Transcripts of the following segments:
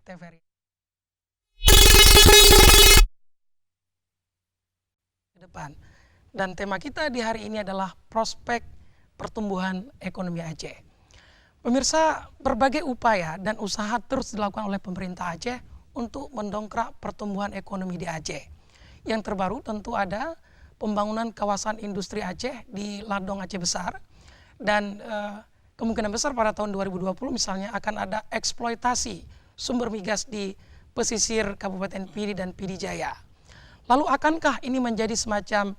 TVRI ke depan. Dan tema kita di hari ini adalah prospek pertumbuhan ekonomi Aceh. Pemirsa, berbagai upaya dan usaha terus dilakukan oleh pemerintah Aceh untuk mendongkrak pertumbuhan ekonomi di Aceh. Yang terbaru tentu ada pembangunan kawasan industri Aceh di Ladong Aceh Besar, dan kemungkinan besar pada tahun 2020 misalnya akan ada eksploitasi sumber migas di pesisir Kabupaten Pidi dan Pidi Jaya. Lalu akankah ini menjadi semacam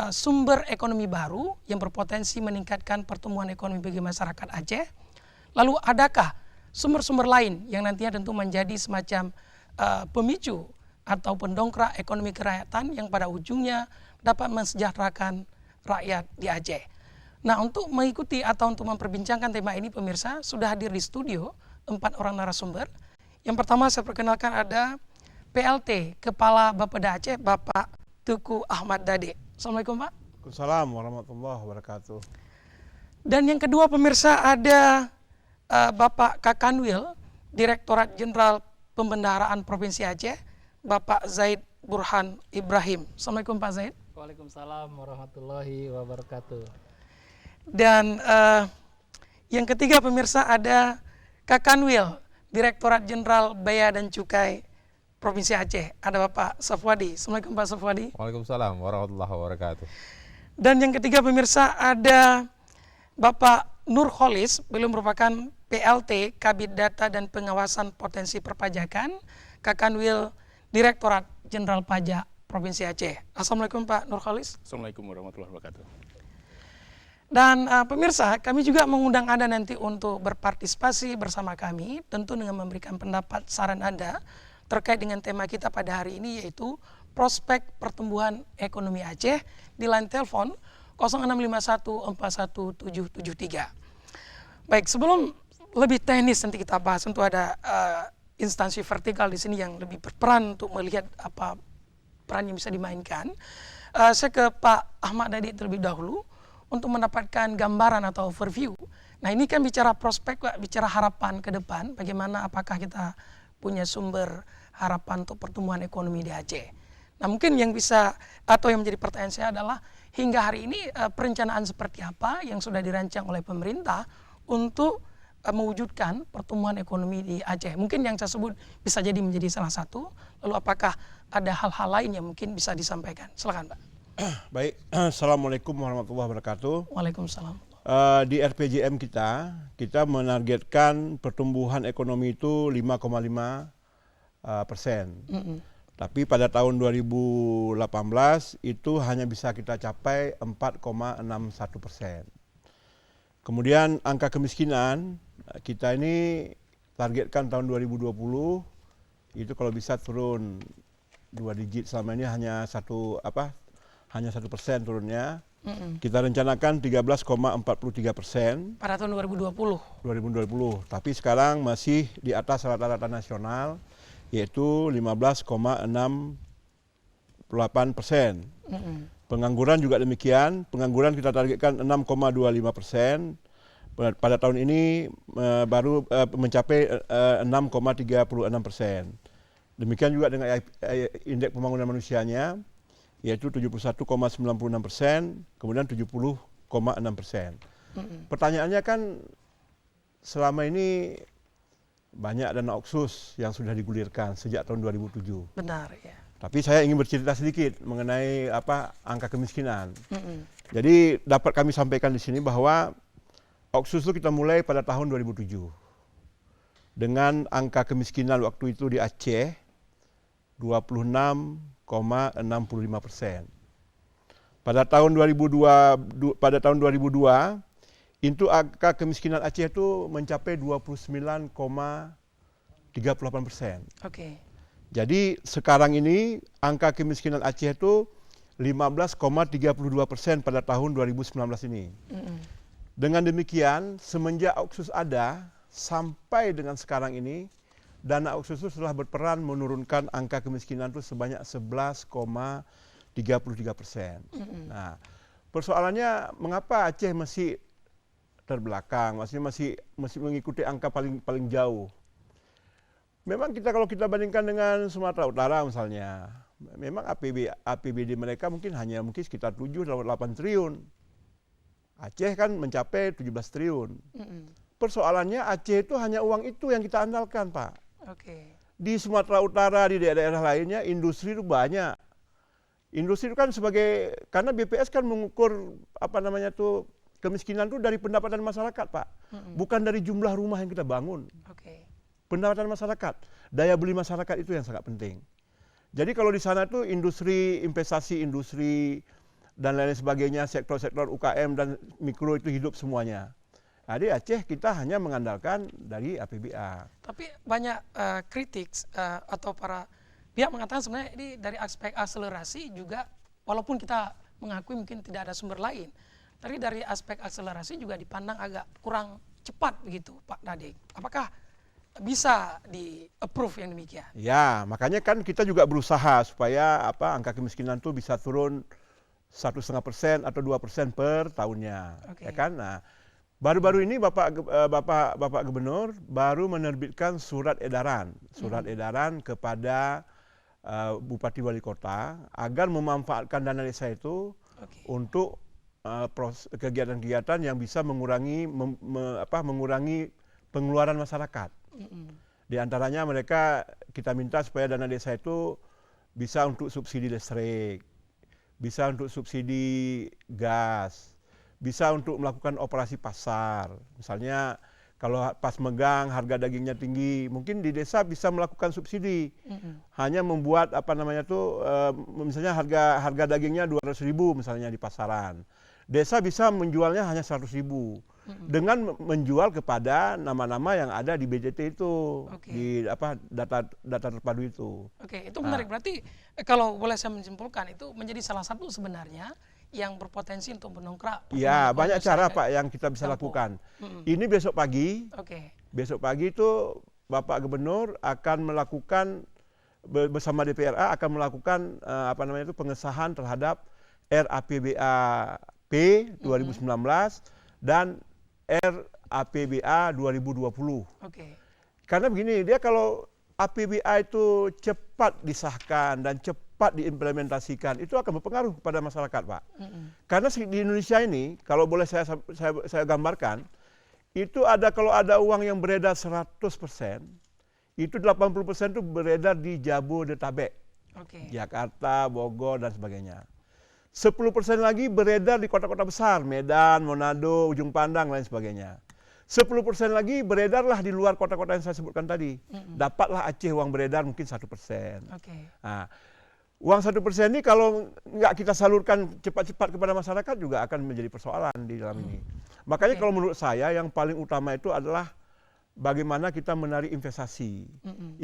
sumber ekonomi baru yang berpotensi meningkatkan pertumbuhan ekonomi bagi masyarakat Aceh? Lalu adakah sumber-sumber lain yang nantinya tentu menjadi semacam pemicu atau pendongkrak ekonomi kerakyatan yang pada ujungnya dapat mensejahterakan rakyat di Aceh? Nah, untuk mengikuti atau untuk memperbincangkan tema ini, pemirsa, sudah hadir di studio 4 orang narasumber. Yang pertama saya perkenalkan ada PLT Kepala Bapeda Aceh, Bapak Tuku Ahmad Dade. Assalamualaikum, Pak. Waalaikumsalam warahmatullahi wabarakatuh. Dan yang kedua, pemirsa, ada Bapak Kakanwil, Direktorat Jenderal Pembendaharaan Provinsi Aceh, Bapak Zaid Burhan Ibrahim. Assalamualaikum, Pak Zaid. Waalaikumsalam warahmatullahi wabarakatuh. Dan yang ketiga, pemirsa, ada Kakanwil, Direktorat Jenderal Bea dan Cukai Provinsi Aceh, ada Bapak Safwadi. Assalamualaikum, Pak Safwadi. Waalaikumsalam warahmatullahi wabarakatuh. Dan yang ketiga, pemirsa, ada Bapak Nur Kholis, beliau merupakan PLT Kabid Data dan Pengawasan Potensi Perpajakan, Kakanwil Direktorat Jenderal Pajak Provinsi Aceh. Assalamualaikum, Pak Nur Kholis. Assalamualaikum warahmatullahi wabarakatuh. Dan pemirsa, kami juga mengundang Anda nanti untuk berpartisipasi bersama kami, tentu dengan memberikan pendapat saran Anda terkait dengan tema kita pada hari ini, yaitu prospek pertumbuhan ekonomi Aceh di line telepon 0651417773. Baik, sebelum lebih teknis nanti kita bahas, tentu ada instansi vertikal di sini yang lebih berperan untuk melihat apa peran yang bisa dimainkan. Saya ke Pak Ahmad Dadi terlebih dahulu untuk mendapatkan gambaran atau overview. Nah, ini kan bicara prospek, Pak, bicara harapan ke depan, bagaimana apakah kita punya sumber harapan untuk pertumbuhan ekonomi di Aceh. Nah, mungkin yang bisa atau yang menjadi pertanyaan saya adalah hingga hari ini perencanaan seperti apa yang sudah dirancang oleh pemerintah untuk mewujudkan pertumbuhan ekonomi di Aceh. Mungkin yang saya sebut bisa jadi menjadi salah satu. Lalu apakah ada hal-hal lain yang mungkin bisa disampaikan? Silakan, Pak. Baik, Assalamualaikum warahmatullahi wabarakatuh. Waalaikumsalam. Di RPJM kita menargetkan pertumbuhan ekonomi itu 5,5%. Tapi pada tahun 2018 itu hanya bisa kita capai 4,61%. Kemudian angka kemiskinan kita ini targetkan tahun 2020 itu kalau bisa turun 2 digit. Selama ini hanya 1% turunnya. Kita rencanakan 13,43% pada tahun 2020. Tapi sekarang masih di atas rata-rata nasional, yaitu 15,68%. Pengangguran juga demikian. Pengangguran kita targetkan 6,25%. Pada tahun ini baru mencapai 6,36%. Demikian juga dengan indeks pembangunan manusianya, yaitu 71,96%, kemudian 70,6%. Pertanyaannya kan selama ini banyak dana Otsus yang sudah digulirkan sejak tahun 2007. Benar, ya. Tapi saya ingin bercerita sedikit mengenai angka kemiskinan. Jadi dapat kami sampaikan di sini bahwa Otsus itu kita mulai pada tahun 2007 dengan angka kemiskinan waktu itu di Aceh 26,65%. Pada tahun 2002 itu angka kemiskinan Aceh itu mencapai 29,38%. Oke. Jadi sekarang ini angka kemiskinan Aceh itu 15,32% pada tahun 2019 ini. Dengan demikian, semenjak Otsus ada sampai dengan sekarang ini, dana Otsus itu telah berperan menurunkan angka kemiskinan itu sebanyak 11,33%. Nah, persoalannya mengapa Aceh masih terbelakang, masih mengikuti angka paling jauh. Memang kalau kita bandingkan dengan Sumatera Utara misalnya, memang APBD mereka mungkin sekitar 7-8 triliun. Aceh kan mencapai 17 triliun. Persoalannya Aceh itu hanya uang itu yang kita andalkan, Pak. Di Sumatera Utara, di daerah-daerah lainnya industri itu banyak. Industri itu kan karena BPS kan mengukur kemiskinan itu dari pendapatan masyarakat, Pak. Bukan dari jumlah rumah yang kita bangun. Pendapatan masyarakat, daya beli masyarakat itu yang sangat penting. Jadi kalau di sana tuh industri, investasi industri dan lain sebagainya, sektor-sektor UKM dan mikro itu hidup semuanya. Nah, di Aceh kita hanya mengandalkan dari APBA. Tapi banyak kritik atau para pihak mengatakan sebenarnya ini dari aspek akselerasi juga, walaupun kita mengakui mungkin tidak ada sumber lain, tapi dari aspek akselerasi juga dipandang agak kurang cepat begitu, Pak Dadik. Apakah bisa di-approve yang demikian? Ya, makanya kan kita juga berusaha supaya angka kemiskinan itu bisa turun 1,5% atau 2% per tahunnya. Ya kan? Nah, baru-baru ini Bapak Gubernur baru menerbitkan surat edaran kepada Bupati Wali Kota agar memanfaatkan dana desa itu untuk kegiatan-kegiatan yang bisa mengurangi pengeluaran masyarakat. Di antaranya kita minta supaya dana desa itu bisa untuk subsidi listrik, bisa untuk subsidi gas, bisa untuk melakukan operasi pasar. Misalnya kalau pas megang harga dagingnya tinggi, mungkin di desa bisa melakukan subsidi. Hanya membuat misalnya harga dagingnya 200.000 misalnya di pasaran. Desa bisa menjualnya hanya 100.000 dengan menjual kepada nama-nama yang ada di BJT itu, di data terpadu itu. Itu menarik. Berarti kalau boleh saya menyimpulkan, itu menjadi salah satu sebenarnya yang berpotensi untuk mendongkrak. Ya, banyak cara Pak yang kita bisa lakukan. Ini besok pagi. Besok pagi itu Bapak Gubernur akan melakukan bersama DPRA akan melakukan pengesahan terhadap RAPBAP 2019 dan RAPBA 2020. Karena begini, dia kalau APBA itu cepat disahkan dan cepat diimplementasikan, itu akan berpengaruh kepada masyarakat, Pak. Karena di Indonesia ini, kalau boleh saya gambarkan, itu kalau ada uang yang beredar 100%, itu 80% itu beredar di Jabodetabek, Jakarta, Bogor, dan sebagainya. 10% lagi beredar di kota-kota besar, Medan, Manado, Ujung Pandang, lain sebagainya. 10% lagi beredarlah di luar kota-kota yang saya sebutkan tadi. Dapatlah Aceh uang beredar mungkin 1%. Nah, uang 1% ini kalau nggak kita salurkan cepat-cepat kepada masyarakat juga akan menjadi persoalan di dalam ini. Makanya kalau menurut saya yang paling utama itu adalah bagaimana kita menarik investasi.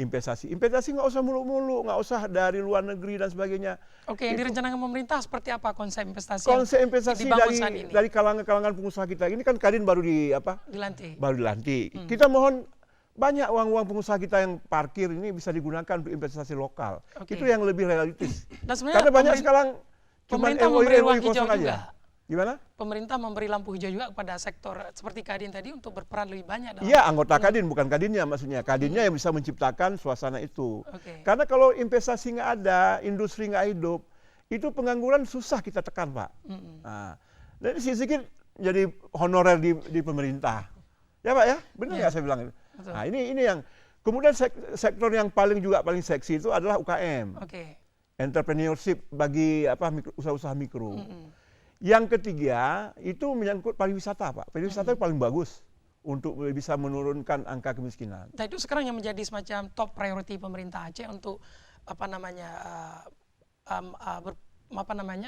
Investasi nggak usah muluk-muluk, nggak usah dari luar negeri dan sebagainya. Yang direncanakan pemerintah seperti apa konsep investasi? Konsep investasi dari kalangan pengusaha kita. Ini kan Kadin baru dilantik. Kita mohon banyak uang pengusaha kita yang parkir ini bisa digunakan untuk investasi lokal. Itu yang lebih realistis. Karena banyak sekarang cuma MOU kosong aja. Gimana? Pemerintah memberi lampu hijau juga kepada sektor seperti Kadin tadi untuk berperan lebih banyak. Iya, anggota Kadin, bukan Kadinnya maksudnya. Kadinnya yang bisa menciptakan suasana itu. Karena kalau investasi nggak ada, industri nggak hidup, itu pengangguran susah kita tekan, Pak. Nah, dan sedikit jadi honorer di pemerintah. Ya, Pak ya? Benar nggak saya bilang? Nah, ini yang kemudian sektor yang paling seksi itu adalah UKM. Entrepreneurship bagi usaha-usaha mikro. Yang ketiga itu menyangkut pariwisata, Pak. Pariwisata paling bagus untuk bisa menurunkan angka kemiskinan. Nah, itu sekarang yang menjadi semacam top priority pemerintah Aceh untuk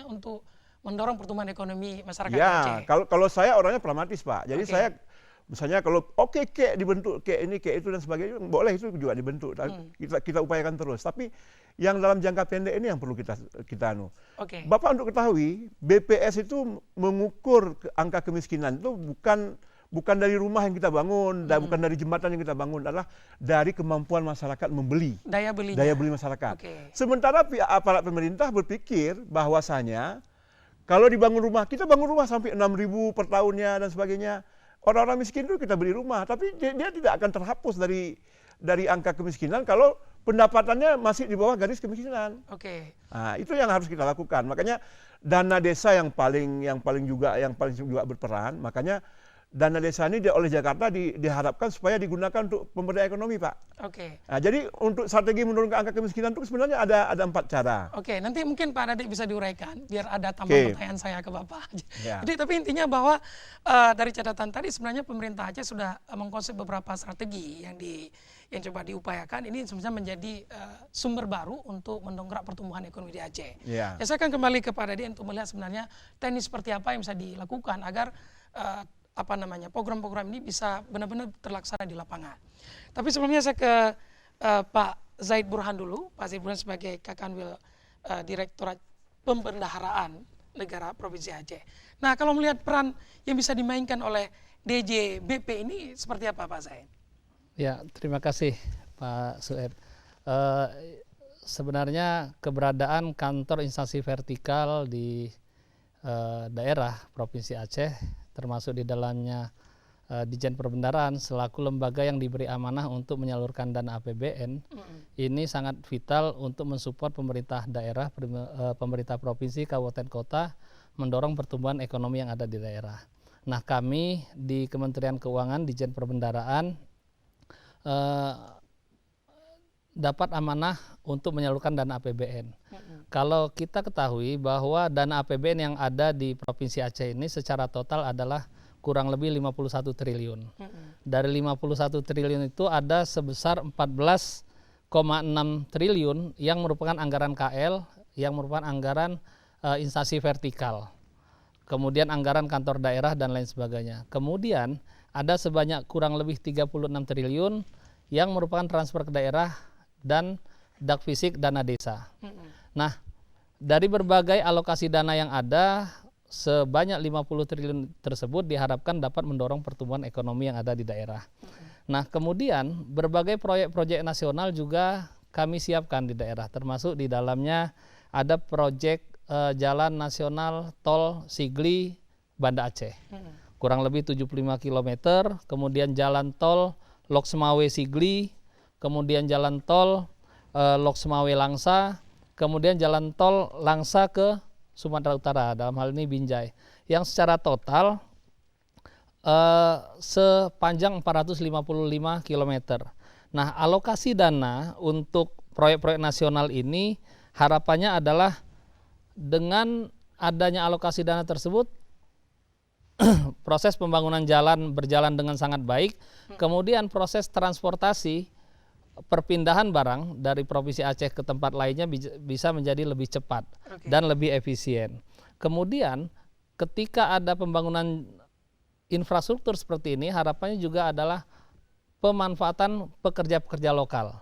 untuk mendorong pertumbuhan ekonomi masyarakat Aceh. Ya, kalau saya orangnya pragmatis, Pak. Jadi saya misalnya kalau kek dibentuk, kek itu dan sebagainya, boleh itu juga dibentuk. Kita upayakan terus. Tapi yang dalam jangka pendek ini yang perlu kita Bapak untuk ketahui, BPS itu mengukur angka kemiskinan itu bukan dari rumah yang kita bangun, dan bukan dari jembatan yang kita bangun, adalah dari kemampuan masyarakat membeli. Daya beli masyarakat. Sementara aparat pemerintah berpikir bahwasanya kalau dibangun rumah, kita bangun rumah sampai 6.000 per tahunnya dan sebagainya. Orang-orang miskin itu kita beli rumah, tapi dia tidak akan terhapus dari dari angka kemiskinan kalau pendapatannya masih di bawah garis kemiskinan. Oke. Nah, itu yang harus kita lakukan. Makanya dana desa yang paling juga berperan. Makanya dana desa ini oleh Jakarta diharapkan supaya digunakan untuk pemberdayaan ekonomi, Pak. Oke. Nah, jadi untuk strategi menurunkan angka kemiskinan itu sebenarnya ada 4 cara. Oke, nanti mungkin Pak Dadik bisa diuraikan biar ada tambahan pertanyaan saya ke Bapak. Ya. Jadi tapi intinya bahwa dari catatan tadi sebenarnya pemerintah Aceh sudah mengkonsep beberapa strategi yang coba diupayakan. Ini sebenarnya menjadi sumber baru untuk mendongkrak pertumbuhan ekonomi di Aceh. Ya. Ya, saya akan kembali ke Pak Dadik untuk melihat sebenarnya teknis seperti apa yang bisa dilakukan agar program-program ini bisa benar-benar terlaksana di lapangan. Tapi sebelumnya saya ke Pak Zaid Burhan dulu. Pak Zaid Burhan sebagai Kakanwil Direktorat Pembendaharaan Negara Provinsi Aceh. Nah, kalau melihat peran yang bisa dimainkan oleh DJBP ini seperti apa, Pak Zaid? Ya, terima kasih Pak Sued. Sebenarnya keberadaan kantor instansi vertikal di daerah Provinsi Aceh, termasuk di dalamnya Dijen Perbendaharaan selaku lembaga yang diberi amanah untuk menyalurkan dana APBN, ini sangat vital untuk mensupport pemerintah daerah, pemerintah provinsi, kabupaten kota mendorong pertumbuhan ekonomi yang ada di daerah. Nah, kami di Kementerian Keuangan, Dijen Perbendaharaan dapat amanah untuk menyalurkan dana APBN. Kalau kita ketahui bahwa dana APBN yang ada di Provinsi Aceh ini secara total adalah kurang lebih 51 triliun. Dari 51 triliun itu ada sebesar 14,6 triliun yang merupakan anggaran KL, yang merupakan anggaran instansi vertikal. Kemudian anggaran kantor daerah dan lain sebagainya. Kemudian ada sebanyak kurang lebih 36 triliun yang merupakan transfer ke daerah dan dak fisik dana desa. Nah, dari berbagai alokasi dana yang ada, sebanyak 50 triliun tersebut diharapkan dapat mendorong pertumbuhan ekonomi yang ada di daerah. Nah, kemudian berbagai proyek-proyek nasional juga kami siapkan di daerah, termasuk di dalamnya ada proyek Jalan Nasional Tol Sigli Banda Aceh, kurang lebih 75 km, kemudian Jalan Tol Loksmawe Sigli, kemudian Jalan Tol Loksmawe Langsa, kemudian Jalan Tol Langsa ke Sumatera Utara, dalam hal ini Binjai, yang secara total sepanjang 455 km. Nah, alokasi dana untuk proyek-proyek nasional ini harapannya adalah dengan adanya alokasi dana tersebut, proses pembangunan jalan berjalan dengan sangat baik, kemudian proses transportasi perpindahan barang dari Provinsi Aceh ke tempat lainnya bisa menjadi lebih cepat dan lebih efisien. Kemudian ketika ada pembangunan infrastruktur seperti ini, harapannya juga adalah pemanfaatan pekerja-pekerja lokal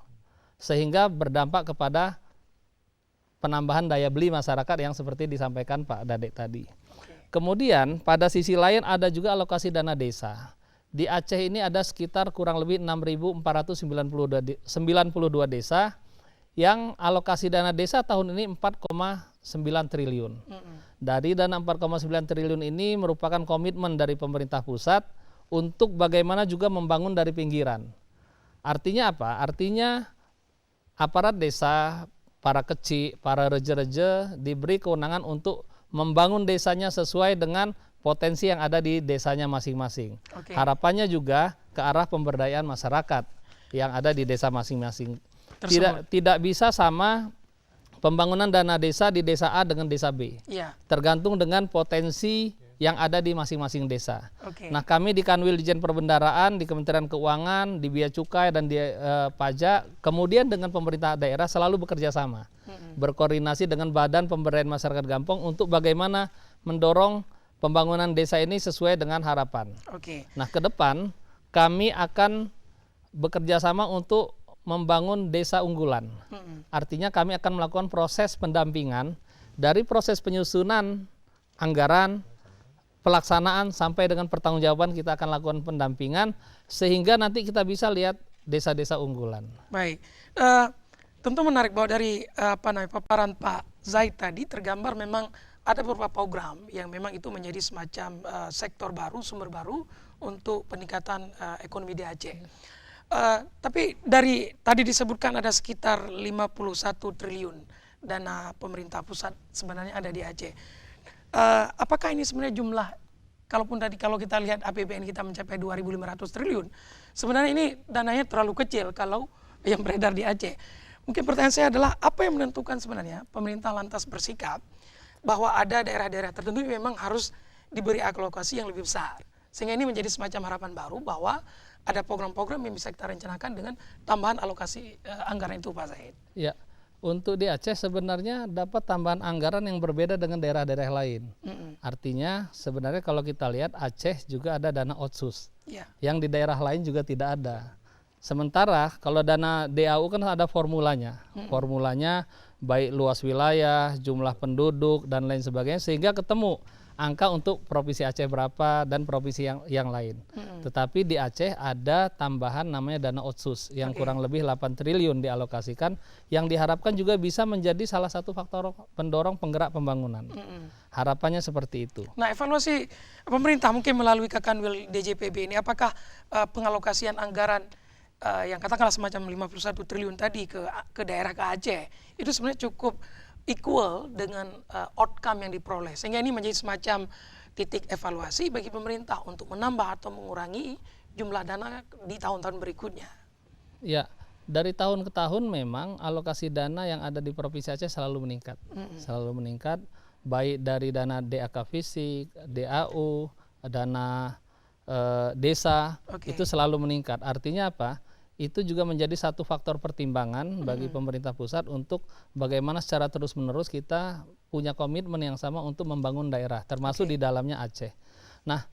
sehingga berdampak kepada penambahan daya beli masyarakat yang seperti disampaikan Pak Dadek tadi. Kemudian pada sisi lain ada juga alokasi dana desa. Di Aceh ini ada sekitar kurang lebih 6.492 desa yang alokasi dana desa tahun ini 4,9 triliun. Dari dana 4,9 triliun ini merupakan komitmen dari pemerintah pusat untuk bagaimana juga membangun dari pinggiran. Artinya apa? Artinya aparat desa, para kecil, para reje-reje diberi kewenangan untuk membangun desanya sesuai dengan potensi yang ada di desanya masing-masing. Harapannya juga ke arah pemberdayaan masyarakat yang ada di desa masing-masing. Tidak bisa sama pembangunan dana desa di desa A dengan desa B. Tergantung dengan potensi yang ada di masing-masing desa. Nah, kami di Kanwil Dijen Perbendaharaan, di Kementerian Keuangan, di Bea Cukai dan di Pajak, kemudian dengan pemerintah daerah selalu bekerja sama. Berkoordinasi dengan Badan Pemberdayaan Masyarakat Gampong untuk bagaimana mendorong pembangunan desa ini sesuai dengan harapan. Nah, ke depan kami akan bekerja sama untuk membangun desa unggulan. Artinya kami akan melakukan proses pendampingan dari proses penyusunan anggaran, pelaksanaan sampai dengan pertanggungjawaban, kita akan lakukan pendampingan sehingga nanti kita bisa lihat desa-desa unggulan. Baik, tentu menarik bahwa dari paparan Pak Zaid tadi tergambar memang ada beberapa program yang memang itu menjadi semacam sektor baru, sumber baru untuk peningkatan ekonomi di Aceh. Tapi dari tadi disebutkan ada sekitar 51 triliun dana pemerintah pusat sebenarnya ada di Aceh. Apakah ini sebenarnya jumlah, kalaupun tadi kalau kita lihat APBN kita mencapai 2.500 triliun, sebenarnya ini dananya terlalu kecil kalau yang beredar di Aceh. Mungkin pertanyaan saya adalah apa yang menentukan sebenarnya pemerintah lantas bersikap bahwa ada daerah-daerah tertentu yang memang harus diberi alokasi yang lebih besar. Sehingga ini menjadi semacam harapan baru bahwa ada program-program yang bisa kita rencanakan dengan tambahan alokasi anggaran itu, Pak Zahid. Ya, untuk di Aceh sebenarnya dapat tambahan anggaran yang berbeda dengan daerah-daerah lain. Artinya sebenarnya kalau kita lihat Aceh juga ada dana otsus, yang di daerah lain juga tidak ada. Sementara kalau dana DAU kan ada formulanya, formulanya baik luas wilayah, jumlah penduduk dan lain sebagainya, sehingga ketemu angka untuk provinsi Aceh berapa dan provinsi yang lain. Tetapi di Aceh ada tambahan namanya dana otsus yang kurang lebih 8 triliun dialokasikan, yang diharapkan juga bisa menjadi salah satu faktor pendorong penggerak pembangunan. Harapannya seperti itu. Nah, evaluasi pemerintah mungkin melalui Kakanwil DJPB ini, apakah pengalokasian anggaran yang katakanlah semacam 51 triliun tadi ke daerah ke Aceh itu sebenarnya cukup equal dengan outcome yang diperoleh, sehingga ini menjadi semacam titik evaluasi bagi pemerintah untuk menambah atau mengurangi jumlah dana di tahun-tahun berikutnya. Ya, dari tahun ke tahun memang alokasi dana yang ada di Provinsi Aceh selalu meningkat, selalu meningkat, baik dari dana DAK fisik, DAU, dana desa, itu selalu meningkat. Artinya apa? Itu juga menjadi satu faktor pertimbangan bagi pemerintah pusat untuk bagaimana secara terus-menerus kita punya komitmen yang sama untuk membangun daerah, termasuk di dalamnya Aceh. Nah,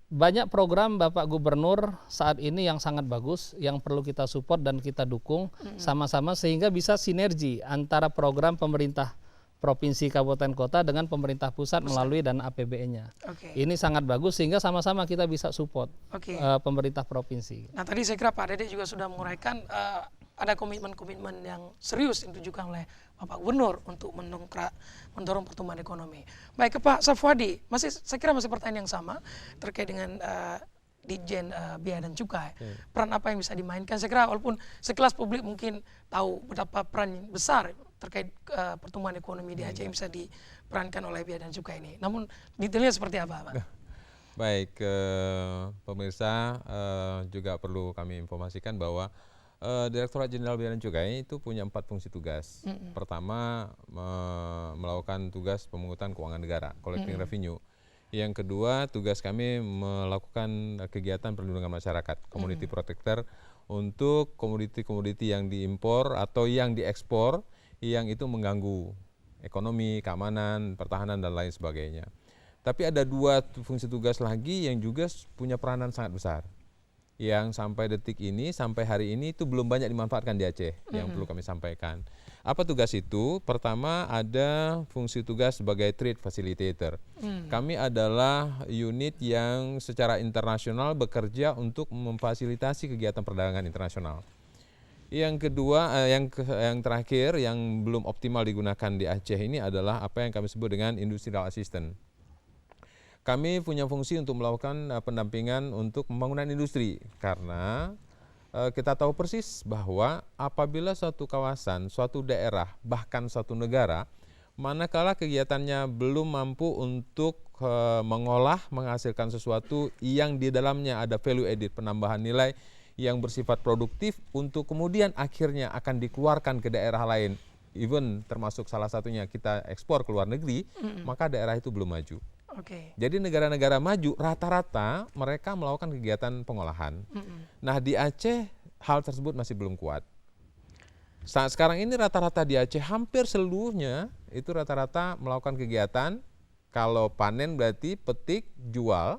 banyak program Bapak Gubernur saat ini yang sangat bagus, yang perlu kita support dan kita dukung sama-sama sehingga bisa sinergi antara program pemerintah provinsi, kabupaten, kota dengan pemerintah pusat melalui dana APBN-nya. Ini sangat bagus sehingga sama-sama kita bisa support pemerintah provinsi. Nah, tadi saya kira Pak Dede juga sudah menguraikan ada komitmen-komitmen yang serius yang ditujukan oleh Bapak Gubernur untuk mendorong pertumbuhan ekonomi. Baik, ke Pak Safwadi, saya kira masih pertanyaan yang sama terkait dengan Ditjen Bea dan Cukai. Peran apa yang bisa dimainkan? Saya kira walaupun sekelas publik mungkin tahu betapa peran besar terkait pertumbuhan ekonomi di Aceh yang bisa diperankan oleh Bea dan Cukai ini. Namun detailnya seperti apa, Pak? Baik, pemirsa juga perlu kami informasikan bahwa Direktorat Jenderal Bea dan Cukai itu punya 4 fungsi tugas. Pertama, melakukan tugas pemungutan keuangan negara, collecting revenue. Yang kedua, tugas kami melakukan kegiatan perlindungan masyarakat, community protector, untuk komoditi-komoditi yang diimpor atau yang diekspor yang itu mengganggu ekonomi, keamanan, pertahanan, dan lain sebagainya. Tapi ada 2 fungsi tugas lagi yang juga punya peranan sangat besar, yang sampai detik ini, sampai hari ini itu belum banyak dimanfaatkan di Aceh, yang perlu kami sampaikan. Apa tugas itu? Pertama, ada fungsi tugas sebagai trade facilitator. Kami adalah unit yang secara internasional bekerja untuk memfasilitasi kegiatan perdagangan internasional. Yang kedua, yang terakhir yang belum optimal digunakan di Aceh ini adalah apa yang kami sebut dengan industrial assistant. Kami punya fungsi untuk melakukan pendampingan untuk pembangunan industri, karena kita tahu persis bahwa apabila suatu kawasan, suatu daerah, bahkan suatu negara, manakala kegiatannya belum mampu untuk mengolah, menghasilkan sesuatu yang di dalamnya ada value added, penambahan nilai yang bersifat produktif untuk kemudian akhirnya akan dikeluarkan ke daerah lain, even termasuk salah satunya kita ekspor ke luar negeri, maka daerah itu belum maju. Jadi negara-negara maju rata-rata mereka melakukan kegiatan pengolahan. Nah, di Aceh hal tersebut masih belum kuat. Saat sekarang ini rata-rata di Aceh hampir seluruhnya itu rata-rata melakukan kegiatan. Kalau panen berarti petik, jual.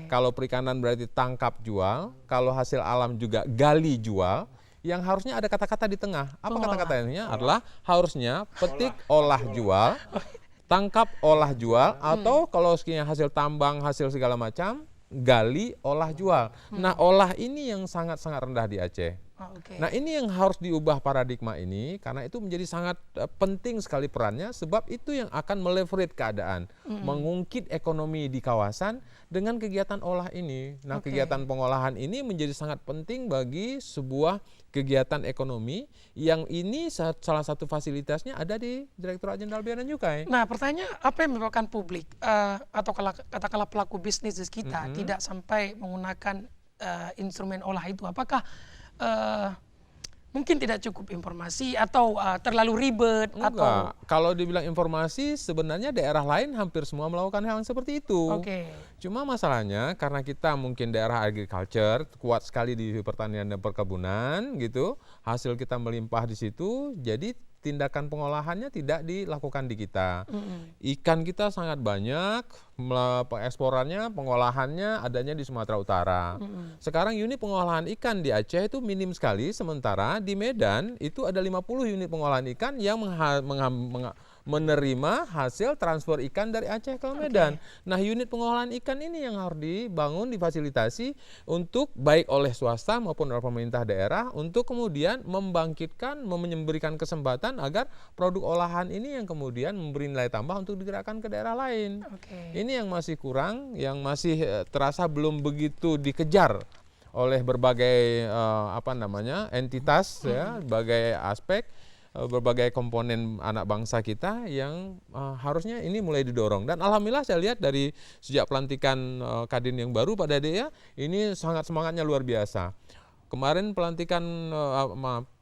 Kalau perikanan berarti tangkap, jual. Kalau hasil alam juga gali, jual. Yang harusnya ada kata-kata di tengah. Apa kata-katanya? Adalah harusnya petik, olah, jual. Tangkap, olah, jual. Atau kalau hasil tambang, hasil segala macam, gali, olah, jual. Nah, olah ini yang sangat-sangat rendah di Aceh. Oh, oke. Nah, ini yang harus diubah paradigma ini, karena itu menjadi sangat penting sekali perannya, sebab itu yang akan meleverage keadaan, mengungkit ekonomi di kawasan dengan kegiatan olah ini. Nah, Oke. kegiatan pengolahan ini menjadi sangat penting bagi sebuah kegiatan ekonomi yang ini salah satu fasilitasnya ada di Direktorat Jenderal Bea dan Cukai. Nah, pertanyaan apa yang menyebabkan publik atau katakanlah pelaku bisnis kita tidak sampai menggunakan instrumen olah itu? Apakah mungkin tidak cukup informasi atau terlalu ribet atau? Enggak. Kalau dibilang informasi, sebenarnya daerah lain hampir semua melakukan hal yang seperti itu. Oke. Cuma masalahnya karena kita mungkin daerah agriculture, kuat sekali di pertanian dan perkebunan gitu, hasil kita melimpah di situ, jadi tindakan pengolahannya tidak dilakukan di kita. Ikan kita sangat banyak, eksporannya, pengolahannya adanya di Sumatera Utara. Sekarang unit pengolahan ikan di Aceh itu minim sekali, sementara di Medan itu ada 50 unit pengolahan ikan yang menerima hasil transfer ikan dari Aceh ke Medan. Nah, unit pengolahan ikan ini yang harus dibangun, difasilitasi untuk baik oleh swasta maupun oleh pemerintah daerah untuk kemudian membangkitkan, memberikan kesempatan agar produk olahan ini yang kemudian memberi nilai tambah untuk digerakkan ke daerah lain. Ini yang masih kurang, yang masih terasa belum begitu dikejar oleh berbagai entitas ya, berbagai aspek, berbagai komponen anak bangsa kita yang harusnya ini mulai didorong. Dan alhamdulillah saya lihat dari sejak pelantikan Kadin yang baru pada DEA ini sangat semangatnya luar biasa. Kemarin pelantikan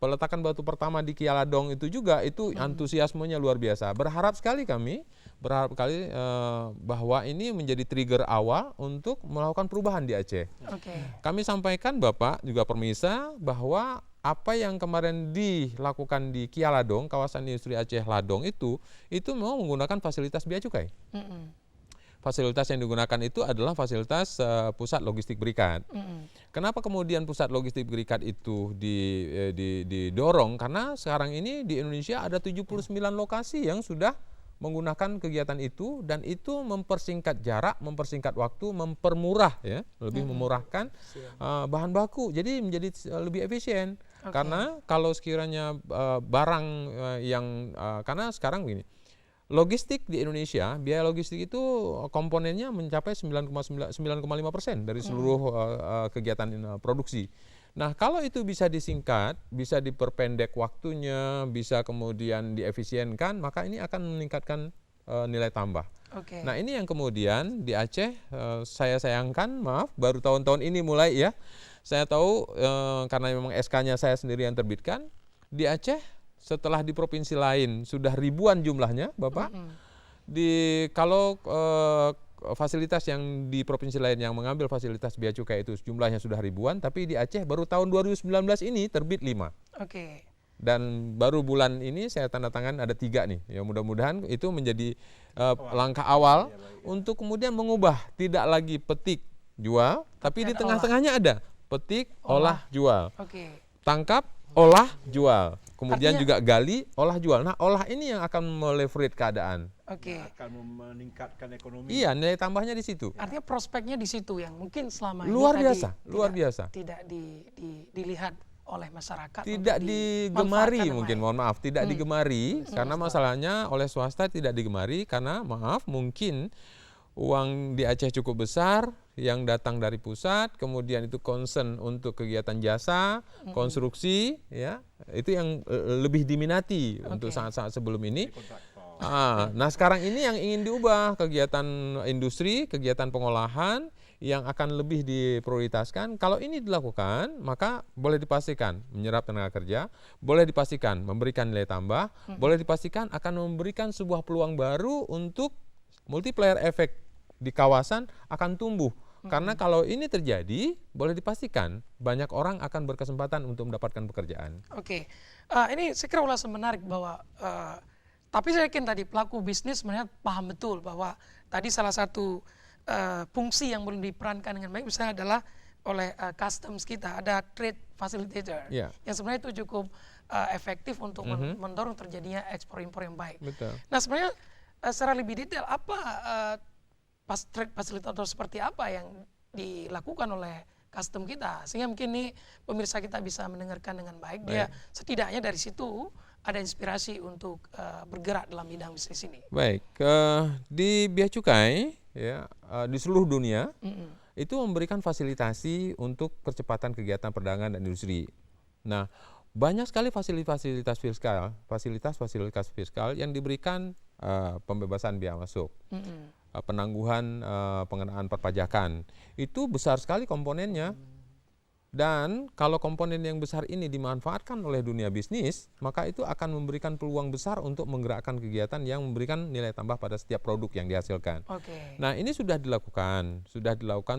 peletakan batu pertama di Kialadong itu juga itu antusiasmenya luar biasa. Berharap sekali bahwa ini menjadi trigger awal untuk melakukan perubahan di Aceh. Kami sampaikan Bapak juga Permisa bahwa apa yang kemarin dilakukan di Kialadong, kawasan industri Aceh Ladong itu memang menggunakan fasilitas bea cukai. Fasilitas yang digunakan itu adalah fasilitas pusat logistik berikat. Kenapa kemudian pusat logistik berikat itu didorong? Karena sekarang ini di Indonesia ada 79 lokasi yang sudah menggunakan kegiatan itu, dan itu mempersingkat jarak, mempersingkat waktu, mempermurah ya, lebih memurahkan bahan baku. Jadi menjadi lebih efisien. Karena kalau sekiranya barang karena sekarang begini, logistik di Indonesia, biaya logistik itu komponennya mencapai 9,5% dari seluruh kegiatan produksi. Nah, kalau itu bisa disingkat, bisa diperpendek waktunya, bisa kemudian diefisienkan, maka ini akan meningkatkan nilai tambah. Nah, ini yang kemudian di Aceh saya sayangkan, baru tahun-tahun ini mulai ya, saya tahu karena memang SK-nya saya sendiri yang terbitkan, di Aceh setelah di provinsi lain sudah ribuan jumlahnya, Bapak. Kalau fasilitas yang di provinsi lain yang mengambil fasilitas bea cukai itu jumlahnya sudah ribuan, tapi di Aceh baru tahun 2019 ini terbit 5. Dan baru bulan ini saya tanda tangan ada 3 nih. Ya mudah-mudahan itu menjadi langkah awal untuk kemudian mengubah tidak lagi petik jual, tapi di tengah-tengahnya ada petik, olah, jual. Tangkap, olah, jual. Kemudian juga gali, olah, jual. Nah, olah ini yang akan meleverage keadaan. Akan meningkatkan ekonomi. Iya, nilai tambahnya di situ. Artinya prospeknya di situ yang mungkin selama ini luar biasa. Tidak dilihat oleh masyarakat. Tidak digemari mungkin, mohon maaf, tidak digemari karena masalahnya oleh swasta tidak digemari karena mungkin uang di Aceh cukup besar yang datang dari pusat, kemudian itu concern untuk kegiatan jasa, konstruksi, ya itu yang lebih diminati untuk saat-saat sebelum ini. Nah sekarang ini yang ingin diubah kegiatan industri, kegiatan pengolahan yang akan lebih diprioritaskan. Kalau ini dilakukan, maka boleh dipastikan menyerap tenaga kerja, boleh dipastikan memberikan nilai tambah, boleh dipastikan akan memberikan sebuah peluang baru untuk multiplier efek di kawasan akan tumbuh. Karena kalau ini terjadi, boleh dipastikan banyak orang akan berkesempatan untuk mendapatkan pekerjaan. Ini saya kira ulasan menarik bahwa tapi saya yakin tadi pelaku bisnis sebenarnya paham betul bahwa tadi salah satu fungsi yang belum diperankan dengan baik misalnya adalah oleh customs kita, ada trade facilitator yang sebenarnya itu cukup efektif untuk mendorong terjadinya ekspor impor yang baik. Nah sebenarnya secara lebih detail apa trade facilitator seperti apa yang dilakukan oleh custom kita. Sehingga mungkin nih pemirsa kita bisa mendengarkan dengan baik. Dia setidaknya dari situ ada inspirasi untuk bergerak dalam bidang bisnis ini. Baik, di Bea Cukai ya, di seluruh dunia itu memberikan fasilitasi untuk percepatan kegiatan perdagangan dan industri. Nah, banyak sekali fasilitas fiskal yang diberikan, pembebasan biaya masuk, penangguhan pengenaan perpajakan. Itu besar sekali komponennya. Dan kalau komponen yang besar ini dimanfaatkan oleh dunia bisnis, maka itu akan memberikan peluang besar untuk menggerakkan kegiatan yang memberikan nilai tambah pada setiap produk yang dihasilkan. Nah, ini sudah dilakukan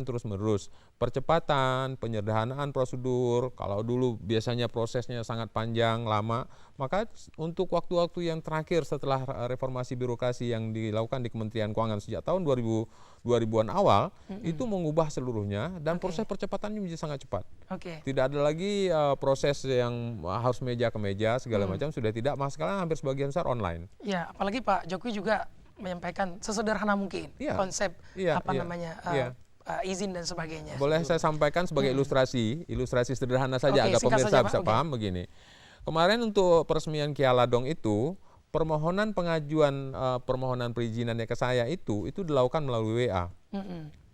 terus-menerus. Percepatan, penyederhanaan prosedur, kalau dulu biasanya prosesnya sangat panjang, lama, maka untuk waktu-waktu yang terakhir setelah reformasi birokrasi yang dilakukan di Kementerian Keuangan sejak tahun 2000-an awal, itu mengubah seluruhnya dan proses percepatannya menjadi sangat cepat. Tidak ada lagi proses yang harus meja ke meja segala macam, sudah tidak, mas sekarang hampir sebagian besar online. Ya, apalagi Pak Jokowi juga menyampaikan sesederhana mungkin konsep izin dan sebagainya. Boleh saya sampaikan sebagai ilustrasi sederhana saja agar pemirsa bisa paham begini. Kemarin untuk peresmian Kia Ladong itu, permohonan pengajuan permohonan perizinannya ke saya itu dilakukan melalui WA.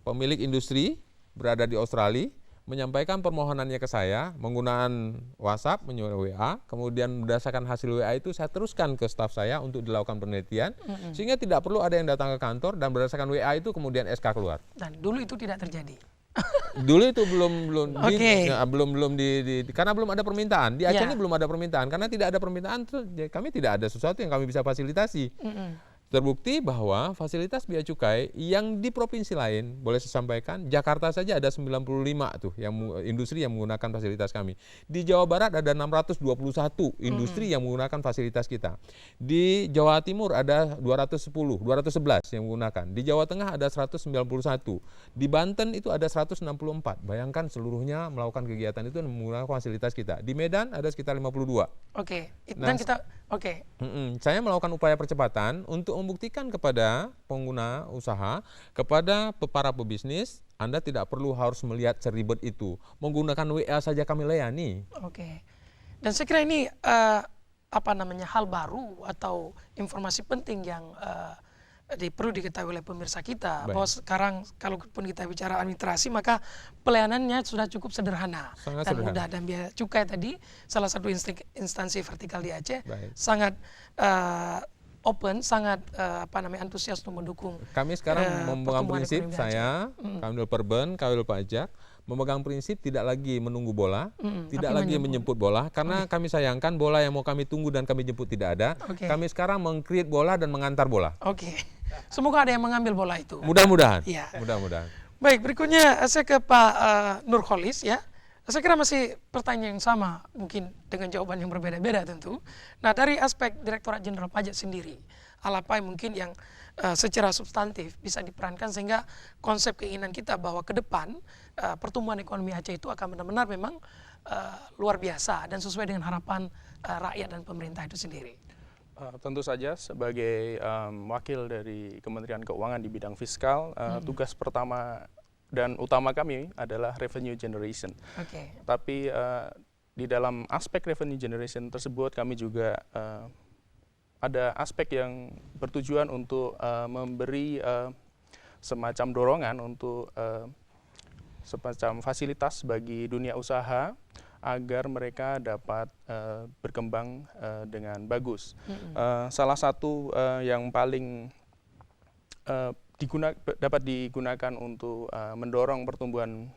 Pemilik industri berada di Australia menyampaikan permohonannya ke saya menggunakan WhatsApp, menyuruh WA, kemudian berdasarkan hasil WA itu saya teruskan ke staf saya untuk dilakukan penelitian, sehingga tidak perlu ada yang datang ke kantor, dan berdasarkan WA itu kemudian SK keluar. Dan dulu itu tidak terjadi. Dulu itu karena belum ada permintaan. Di Aceh ini belum ada permintaan, karena tidak ada permintaan, kami tidak ada sesuatu yang kami bisa fasilitasi. Terbukti bahwa fasilitas bea cukai yang di provinsi lain, boleh saya sampaikan, Jakarta saja ada 95 tuh yang industri yang menggunakan fasilitas kami. Di Jawa Barat ada 621 industri yang menggunakan fasilitas kita. Di Jawa Timur ada 211 yang menggunakan. Di Jawa Tengah ada 191. Di Banten itu ada 164. Bayangkan seluruhnya melakukan kegiatan itu menggunakan fasilitas kita. Di Medan ada sekitar 52. Dan kita saya melakukan upaya percepatan untuk membuktikan kepada pengguna usaha, kepada para pebisnis, Anda tidak perlu harus melihat seribet itu. Menggunakan WA saja kami layani. Dan saya kira ini hal baru atau informasi penting yang perlu diketahui oleh pemirsa kita. Bahwa sekarang kalaupun kita bicara administrasi, maka pelayanannya sudah cukup sederhana dan mudah. Dan bea cukai tadi salah satu instansi vertikal di Aceh sangat open, sangat antusias untuk mendukung. Kami sekarang memegang prinsip, Kanwil Perben, Kanwil Pajak, memegang prinsip tidak lagi menunggu bola, tidak lagi menjemput bola, karena kami sayangkan bola yang mau kami tunggu dan kami jemput tidak ada. Kami sekarang meng-create bola dan mengantar bola. Semoga ada yang mengambil bola itu. Mudah-mudahan. Baik, berikutnya saya ke Pak Nurholis ya. Saya kira masih pertanyaan yang sama, mungkin dengan jawaban yang berbeda-beda tentu. Nah, dari aspek Direktorat Jenderal Pajak sendiri, apa mungkin yang secara substantif bisa diperankan sehingga konsep keinginan kita bahwa ke depan pertumbuhan ekonomi Aceh itu akan benar-benar memang luar biasa dan sesuai dengan harapan rakyat dan pemerintah itu sendiri. Tentu saja sebagai wakil dari Kementerian Keuangan di bidang fiskal, tugas pertama dan utama kami adalah revenue generation. Tapi di dalam aspek revenue generation tersebut kami juga ada aspek yang bertujuan untuk memberi semacam dorongan untuk semacam fasilitas bagi dunia usaha agar mereka dapat berkembang dengan bagus. Salah satu yang paling dapat digunakan untuk mendorong pertumbuhan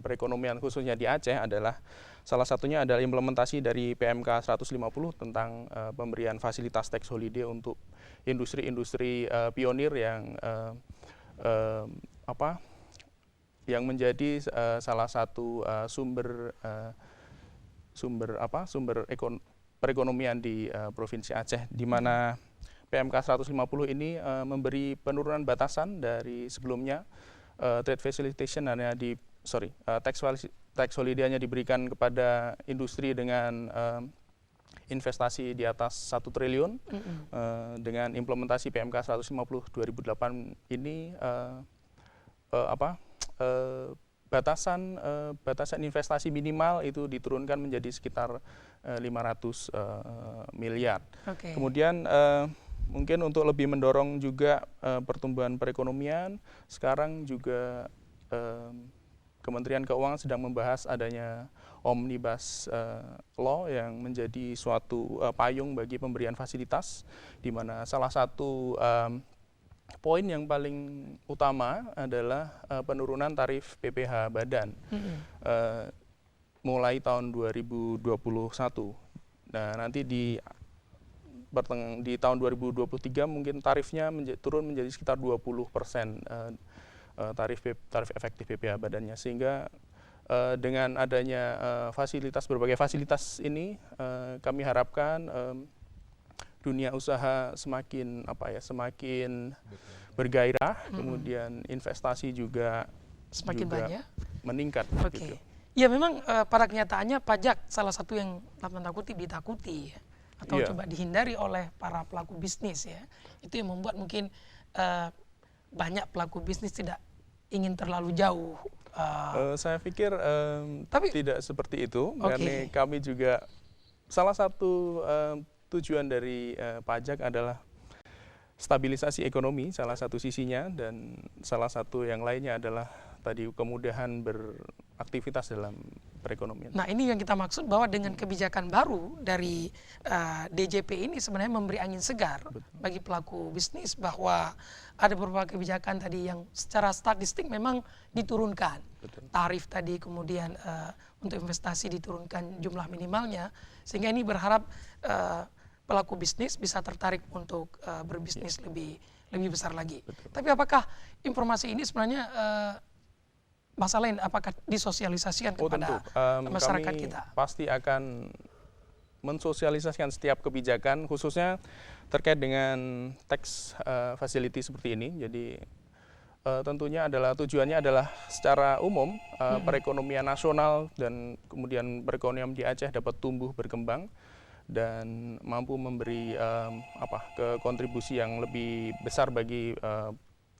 perekonomian khususnya di Aceh adalah salah satunya adalah implementasi dari PMK 150 tentang pemberian fasilitas tax holiday untuk industri-industri pionir yang menjadi salah satu sumber perekonomian di Provinsi Aceh, di mana PMK 150 ini memberi penurunan batasan dari sebelumnya trade facilitation tax holiday hanya diberikan kepada industri dengan investasi di atas 1 triliun. Dengan implementasi PMK 150 2008 ini batasan investasi minimal itu diturunkan menjadi sekitar 500 miliar. Kemudian mungkin untuk lebih mendorong juga pertumbuhan perekonomian, sekarang juga Kementerian Keuangan sedang membahas adanya Omnibus Law yang menjadi suatu payung bagi pemberian fasilitas, di mana salah satu poin yang paling utama adalah penurunan tarif PPh badan mulai tahun 2021. Nah, nanti di tahun 2023 mungkin tarifnya turun menjadi sekitar 20% tarif efektif PPh badannya, sehingga dengan adanya berbagai fasilitas ini kami harapkan dunia usaha semakin bergairah, kemudian investasi juga semakin banyak meningkat. Gitu. Ya memang pada kenyataannya pajak salah satu yang tanda kutip ditakuti ya, atau coba dihindari oleh para pelaku bisnis ya. Itu yang membuat mungkin banyak pelaku bisnis tidak ingin terlalu jauh. Saya pikir tidak seperti itu, karena kami juga salah satu tujuan dari pajak adalah stabilisasi ekonomi, salah satu sisinya, dan salah satu yang lainnya adalah tadi kemudahan beraktivitas dalam perekonomian. Nah, ini yang kita maksud bahwa dengan kebijakan baru dari DJP ini sebenarnya memberi angin segar bagi pelaku bisnis, bahwa ada beberapa kebijakan tadi yang secara statistik memang diturunkan. Tarif tadi, kemudian untuk investasi diturunkan jumlah minimalnya, sehingga ini berharap pelaku bisnis bisa tertarik untuk berbisnis lebih besar lagi. Tapi apakah informasi ini sebenarnya masalah lain, apakah disosialisasikan kepada masyarakat kami kita? Pasti akan mensosialisasikan setiap kebijakan, khususnya terkait dengan tax facility seperti ini. Jadi tentunya tujuannya adalah secara umum perekonomian nasional dan kemudian perekonomian di Aceh dapat tumbuh berkembang dan mampu memberi kontribusi yang lebih besar bagi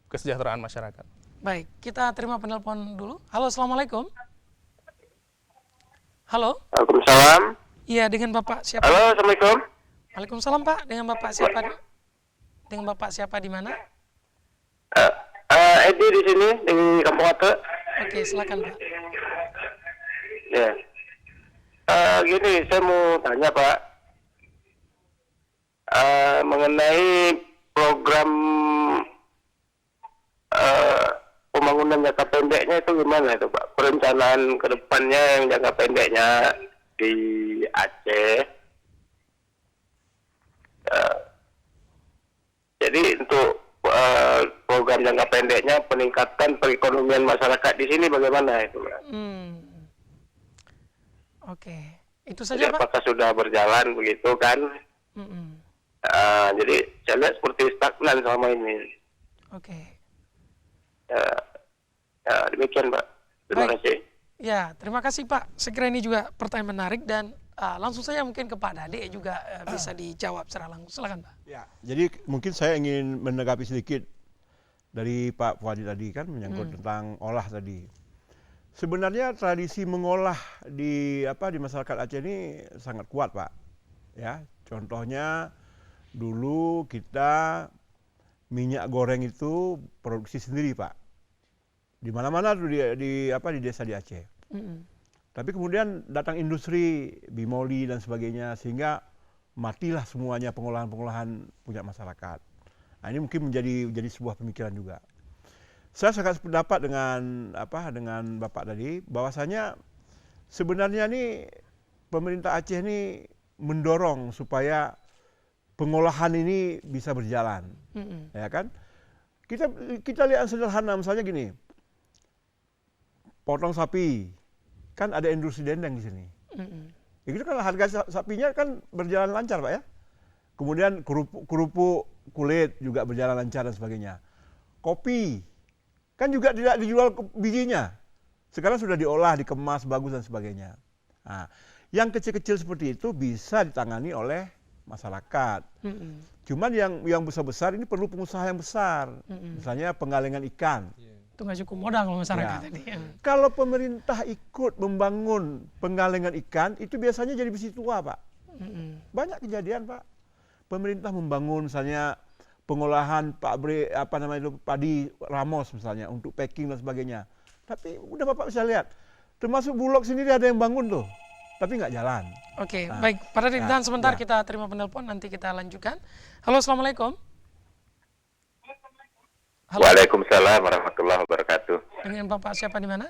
kesejahteraan masyarakat. Baik, kita terima penelpon dulu. Halo, Assalamualaikum. Halo. Waalaikumsalam. Iya, dengan Bapak siapa? Halo, Assalamualaikum. Waalaikumsalam, Pak. Dengan Bapak siapa? Dengan Bapak siapa di mana? Edi di sini, di Kampung Ate. Oke, silakan, Pak. Ya. Gini, saya mau tanya, Pak. Mengenai program pembangunan jangka pendeknya itu gimana itu, Pak? Perencanaan ke depannya yang jangka pendeknya di Aceh. Jadi untuk program jangka pendeknya peningkatan perekonomian masyarakat di sini bagaimana itu, Pak? Oke, itu saja, jadi, Pak. apakah sudah berjalan begitu kan? Jadi saya lihat seperti stagnan selama ini. Oke. Demikian, Pak. Terima kasih. Ya, terima kasih, Pak. Segera ini juga pertanyaan menarik dan langsung saja mungkin ke Pak Dade juga bisa dijawab secara langsung. Silakan, Pak. Ya, jadi mungkin saya ingin menanggapi sedikit dari Pak Fuadi tadi kan menyangkut tentang olah tadi. Sebenarnya tradisi mengolah di masyarakat Aceh ini sangat kuat, Pak. Ya, contohnya dulu kita minyak goreng itu produksi sendiri, Pak. Di mana-mana tuh di desa di Aceh. Tapi kemudian datang industri bimoli dan sebagainya, sehingga matilah semuanya pengolahan punya masyarakat. Nah, ini mungkin menjadi sebuah pemikiran juga. Saya sangat sependapat dengan Bapak tadi, bahwasanya sebenarnya nih pemerintah Aceh ini mendorong supaya pengolahan ini bisa berjalan, ya kan? Kita lihat sederhana, misalnya gini, potong sapi, kan ada industri dendeng di sini. Ya gitu kan, harga sapinya kan berjalan lancar, Pak ya. Kemudian kerupuk kulit juga berjalan lancar dan sebagainya. Kopi kan juga tidak dijual bijinya, sekarang sudah diolah, dikemas bagus dan sebagainya. Nah, yang kecil-kecil seperti itu bisa ditangani oleh masyarakat. Cuman yang besar-besar ini perlu pengusaha yang besar. Misalnya penggalengan ikan. Itu nggak cukup modal kalau masyarakat Ya. tadi. Kalau pemerintah ikut membangun penggalengan ikan, itu biasanya jadi besi tua, Pak. Banyak kejadian, Pak. Pemerintah membangun misalnya pengolahan padi ramos misalnya untuk packing dan sebagainya. Tapi udah Bapak bisa lihat, termasuk Bulog sendiri ada yang bangun tuh, tapi nggak jalan. Oke, Nah, baik. Pada ditahan sebentar, ya. kita terima penelpon, nanti kita lanjutkan. Halo, Assalamualaikum. Halo, Waalaikumsalam warahmatullahi wabarakatuh. dengan Bapak siapa di mana?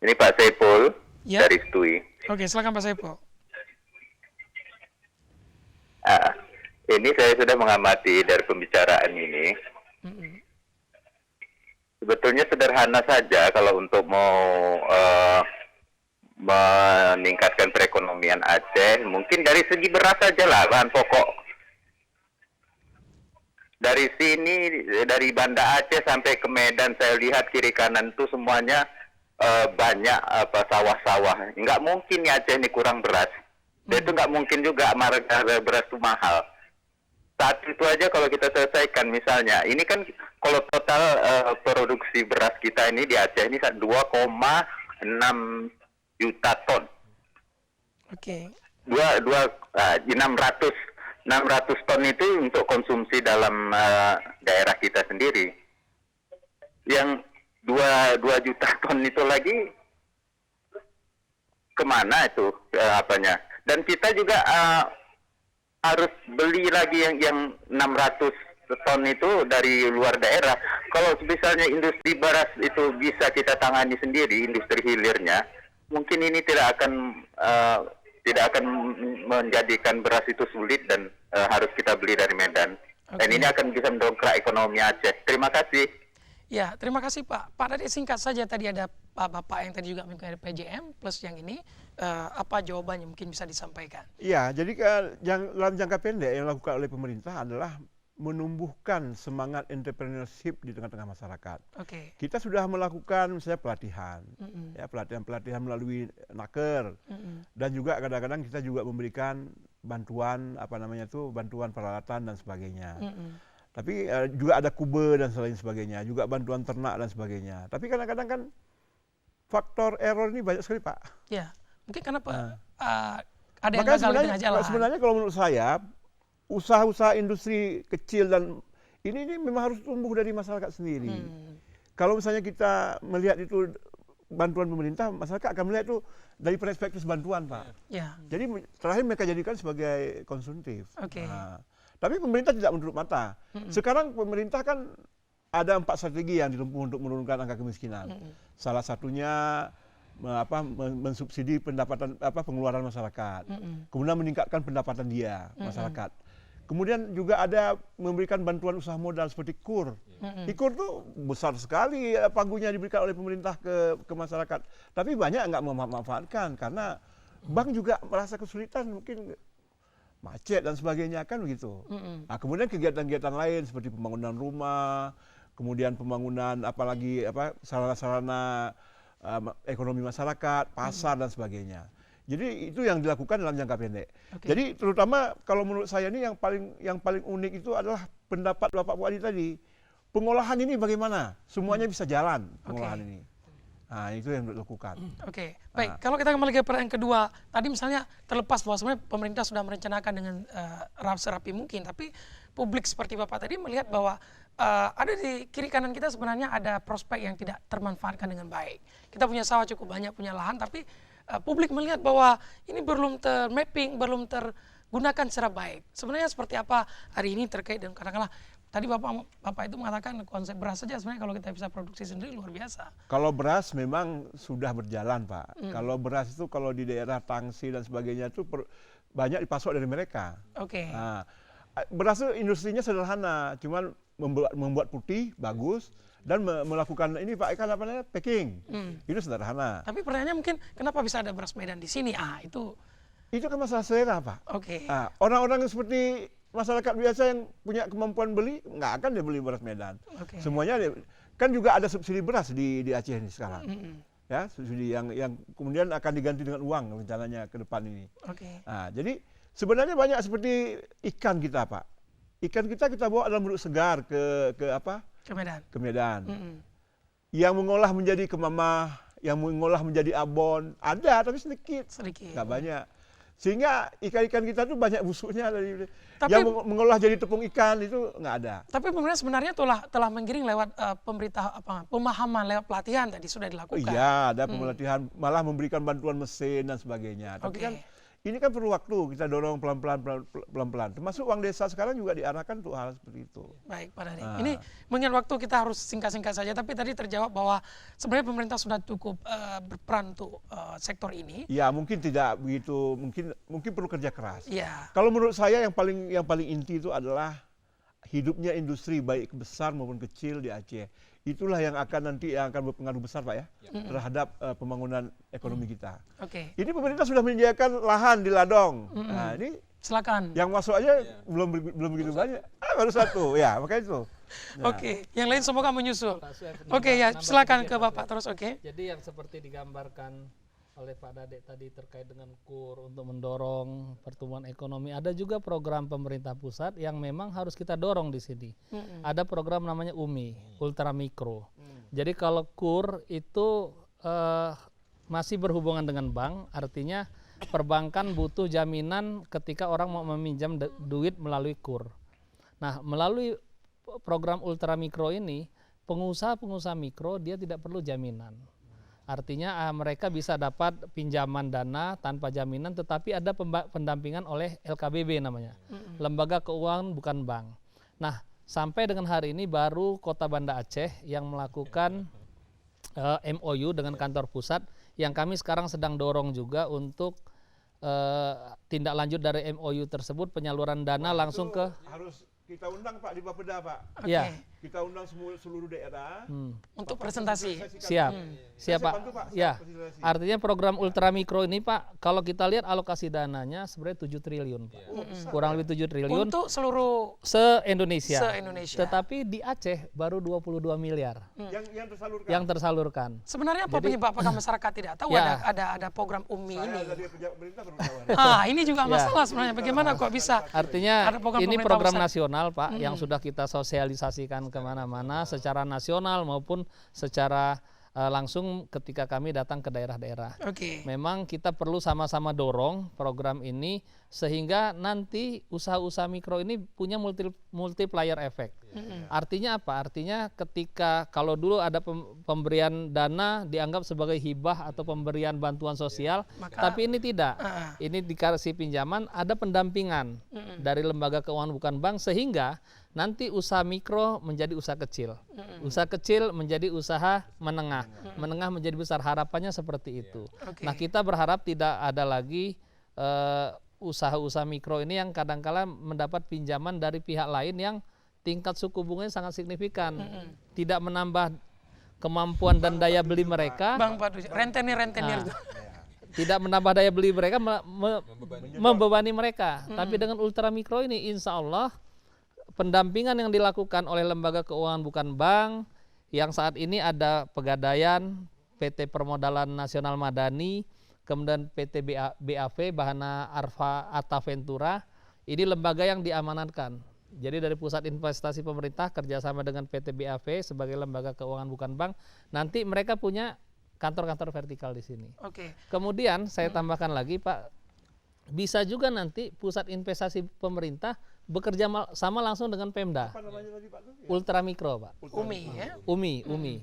Ini Pak Saiful Ya. dari Stui. Oke, silakan Pak Saiful. Ini saya sudah mengamati dari pembicaraan ini. Sebetulnya sederhana saja kalau untuk mau meningkatkan perekonomian Aceh, mungkin dari segi beras saja lah, bahan pokok. Dari sini, dari Banda Aceh sampai ke Medan, saya lihat kiri kanan itu semuanya banyak sawah-sawah. Nggak mungkin ya Aceh ini kurang beras. Itu nggak mungkin juga harga beras itu mahal. Saat itu aja kalau kita selesaikan misalnya, ini kan kalau total produksi beras kita ini di Aceh ini 2,6 juta ton. Oke. 600 ton itu untuk konsumsi dalam daerah kita sendiri. Yang 2 juta ton itu lagi kemana itu apanya? Dan kita juga harus beli lagi yang 600 ton itu dari luar daerah. Kalau misalnya industri beras itu bisa kita tangani sendiri, industri hilirnya, mungkin ini tidak akan menjadikan beras itu sulit dan harus kita beli dari Medan. Dan ini akan bisa mendongkrak ekonomi Aceh. Terima kasih. Ya, terima kasih Pak. Pak tadi singkat saja, tadi ada Pak Bapak yang tadi juga mengikuti PJM plus yang ini, apa jawabannya mungkin bisa disampaikan? Iya, jadi dalam jangka pendek yang dilakukan oleh pemerintah adalah menumbuhkan semangat entrepreneurship di tengah-tengah masyarakat. Oke. Kita sudah melakukan misalnya pelatihan, ya pelatihan melalui naker, dan juga kadang-kadang kita juga memberikan bantuan bantuan peralatan dan sebagainya. Tapi juga ada kube dan lain sebagainya, juga bantuan ternak dan sebagainya. Tapi kadang-kadang kan faktor error ini banyak sekali, Pak. Ya, mungkin kenapa ada yang Makanya gagal di tengah jalan. sebenarnya kalau menurut saya, usaha-usaha industri kecil dan ini memang harus tumbuh dari masyarakat sendiri. Kalau misalnya kita melihat itu bantuan pemerintah, masyarakat akan melihat itu dari perspektif bantuan, Pak. Ya. Jadi terakhir mereka jadikan sebagai konsumtif. Oke. Nah, tapi pemerintah tidak menutup mata. Sekarang pemerintah kan ada 4 strategi yang ditempuh untuk menurunkan angka kemiskinan. Salah satunya mensubsidi pengeluaran masyarakat. Kemudian meningkatkan pendapatan masyarakat. Kemudian juga ada memberikan bantuan usaha modal seperti KUR. KUR itu besar sekali pagunya diberikan oleh pemerintah ke masyarakat. Tapi banyak nggak memanfaatkan karena bank juga merasa kesulitan, mungkin macet dan sebagainya kan begitu. Nah, kemudian kegiatan-kegiatan lain seperti pembangunan rumah, kemudian pembangunan sarana-sarana ekonomi masyarakat, pasar dan sebagainya. Jadi itu yang dilakukan dalam jangka pendek. Jadi terutama kalau menurut saya ini yang paling unik itu adalah pendapat Bapak Wadi tadi. Pengolahan ini bagaimana? Semuanya bisa jalan pengolahan ini. Nah, itu yang dilakukan. Oke, baik. Kalau kita kembali ke pertanyaan kedua, tadi misalnya terlepas bahwa sebenarnya pemerintah sudah merencanakan dengan serapi mungkin, tapi publik seperti Bapak tadi melihat bahwa ada di kiri kanan kita sebenarnya ada prospek yang tidak termanfaatkan dengan baik. Kita punya sawah cukup banyak, punya lahan, tapi publik melihat bahwa ini belum termapping, belum tergunakan secara baik. Sebenarnya seperti apa hari ini terkait dengan katakanlah tadi Bapak itu mengatakan konsep beras saja sebenarnya kalau kita bisa produksi sendiri luar biasa. Kalau beras memang sudah berjalan, Pak. Kalau beras itu kalau di daerah Tangsi dan sebagainya itu banyak dipasok dari mereka. Oke. Nah, beras itu industrinya sederhana, cuman membuat putih bagus dan melakukan ini Pak Eka packing. Itu sederhana. Tapi pertanyaannya mungkin kenapa bisa ada beras Medan di sini? Itu kan masalah selera, Pak. Oke. Nah, orang-orang seperti masyarakat biasa yang punya kemampuan beli nggak akan dia beli beras Medan. Oke. Semuanya kan juga ada subsidi beras di Aceh ini sekarang. Ya, subsidi yang kemudian akan diganti dengan uang rencananya ke depan ini. Oke. Nah, jadi sebenarnya banyak seperti ikan kita, Pak. ikan kita bawa dalam bentuk segar ke apa? Ke Medan. Ke Medan. Yang mengolah menjadi kemamah, yang mengolah menjadi abon, ada tapi sedikit. Nggak banyak. Sehingga ikan-ikan kita tuh banyak busuknya dari yang mengolah jadi tepung ikan itu nggak ada. Tapi pemerintah sebenarnya telah menggiring lewat pemahaman lewat pelatihan tadi sudah dilakukan. Iya, ada pelatihan, malah memberikan bantuan mesin dan sebagainya. Tapi kan ini kan perlu waktu, kita dorong pelan-pelan. Termasuk uang desa sekarang juga diarahkan untuk hal seperti itu. Baik, Pak Dhani. Ini mungkin waktu kita harus singkat-singkat saja, tapi tadi terjawab bahwa sebenarnya pemerintah sudah cukup berperan untuk sektor ini. Ya, mungkin tidak begitu, mungkin perlu kerja keras. Iya. Kalau menurut saya yang paling inti itu adalah hidupnya industri baik besar maupun kecil di Aceh. Itulah yang akan berpengaruh besar, Pak ya, terhadap pembangunan ekonomi kita. Ini pemerintah sudah menyediakan lahan di Ladong. Nah, ini silakan. Yang masuk aja belum begitu banyak. Baru satu, ya makanya itu. Nah. Yang lain semoga menyusul. Ya silakan ke Bapak terus. Jadi yang seperti digambarkan oleh Pak Dade tadi terkait dengan KUR untuk mendorong pertumbuhan ekonomi, ada juga program pemerintah pusat yang memang harus kita dorong di sini. Ada program namanya UMI, Ultra Mikro. Jadi kalau KUR itu masih berhubungan dengan bank, artinya perbankan butuh jaminan ketika orang mau meminjam duit melalui KUR. Nah, melalui program Ultra Mikro ini, pengusaha-pengusaha mikro dia tidak perlu jaminan. Artinya mereka bisa dapat pinjaman dana tanpa jaminan, tetapi ada pendampingan oleh LKBB namanya, Lembaga Keuangan Bukan Bank. Nah, sampai dengan hari ini baru Kota Banda Aceh yang melakukan MOU dengan kantor pusat, yang kami sekarang sedang dorong juga untuk tindak lanjut dari MOU tersebut, penyaluran dana langsung ke. Harus kita undang Pak di Bapeda, Pak. Iya. Kita undang seluruh daerah untuk presentasi. Siap Pak. Ya. Artinya program Ultra Mikro ini Pak, kalau kita lihat alokasi dananya sebenarnya 7 triliun Pak. Kurang lebih 7 triliun untuk seluruh se-Indonesia. Tetapi di Aceh baru 22 miliar. Yang tersalurkan. Sebenarnya apa penyebab apakah masyarakat tidak tahu ada program UMI ini? Ini juga masalah sebenarnya, bagaimana kok bisa? Artinya ini program nasional Pak yang sudah kita sosialisasikan kemana-mana secara nasional maupun secara langsung ketika kami datang ke daerah-daerah. Memang kita perlu sama-sama dorong program ini sehingga nanti usaha-usaha mikro ini punya multiplier effect. Artinya apa? Artinya ketika kalau dulu ada pemberian dana dianggap sebagai hibah atau pemberian bantuan sosial, tapi ini tidak. Ini dikasih pinjaman, ada pendampingan dari lembaga keuangan bukan bank sehingga nanti usaha mikro menjadi usaha kecil. Usaha kecil menjadi usaha menengah. Menengah menjadi besar. Harapannya seperti itu. Nah, kita berharap tidak ada lagi usaha-usaha mikro ini yang kadang-kala mendapat pinjaman dari pihak lain yang tingkat suku bunganya sangat signifikan. Tidak menambah kemampuan dan daya beli mereka. Bang Padu, rentenir. Tidak menambah daya beli mereka, membebani mereka. Tapi dengan Ultra Mikro ini insya Allah pendampingan yang dilakukan oleh lembaga keuangan bukan bank, yang saat ini ada Pegadaian, PT Permodalan Nasional Madani, kemudian PT BAV, Bahana Arfa Atta Ventura, ini lembaga yang diamanatkan. Jadi dari pusat investasi pemerintah kerjasama dengan PT BAV sebagai lembaga keuangan bukan bank, nanti mereka punya kantor-kantor vertikal di sini. Kemudian saya tambahkan lagi Pak, bisa juga nanti pusat investasi pemerintah bekerja sama langsung dengan Pemda. Apa namanya tadi Pak? Ultra Mikro Pak. UMI ya? UMI.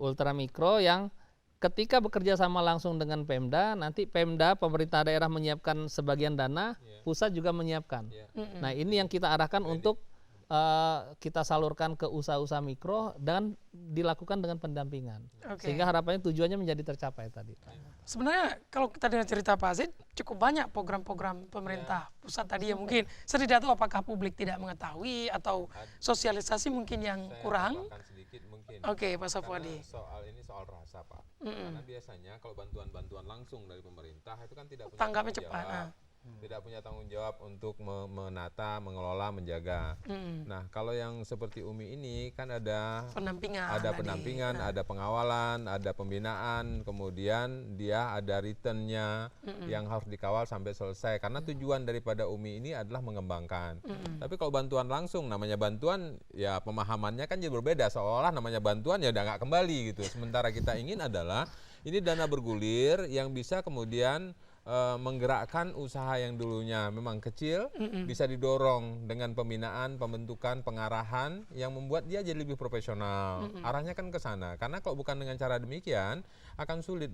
Ultra Mikro yang ketika bekerja sama langsung dengan Pemda, nanti Pemda, pemerintah daerah menyiapkan sebagian dana, pusat juga menyiapkan. Nah ini yang kita arahkan untuk kita salurkan ke usaha-usaha mikro dan dilakukan dengan pendampingan. Sehingga harapannya tujuannya menjadi tercapai tadi. Sebenarnya kalau kita dengar cerita Pak Aziz, cukup banyak program-program pemerintah pusat tadi yang mungkin saya tidak tahu apakah publik tidak mengetahui atau sosialisasi mungkin yang kurang. Sedikit mungkin. Pak Safwadi. Soal rasa Pak. Karena biasanya kalau bantuan-bantuan langsung dari pemerintah itu kan tidak punya tanggapnya cepat. tidak punya tanggung jawab untuk menata, mengelola, menjaga. Nah, kalau yang seperti UMI ini kan ada pendampingan, ada pengawalan, ada pembinaan, kemudian dia ada returnnya yang harus dikawal sampai selesai. Karena tujuan daripada UMI ini adalah mengembangkan. Tapi kalau bantuan langsung, namanya bantuan, ya pemahamannya kan jadi berbeda. Seolah namanya bantuan ya udah nggak kembali gitu. Sementara kita ingin adalah ini dana bergulir yang bisa kemudian menggerakkan usaha yang dulunya memang kecil, bisa didorong dengan pembinaan, pembentukan, pengarahan yang membuat dia jadi lebih profesional. Arahnya kan ke sana. Karena kalau bukan dengan cara demikian akan sulit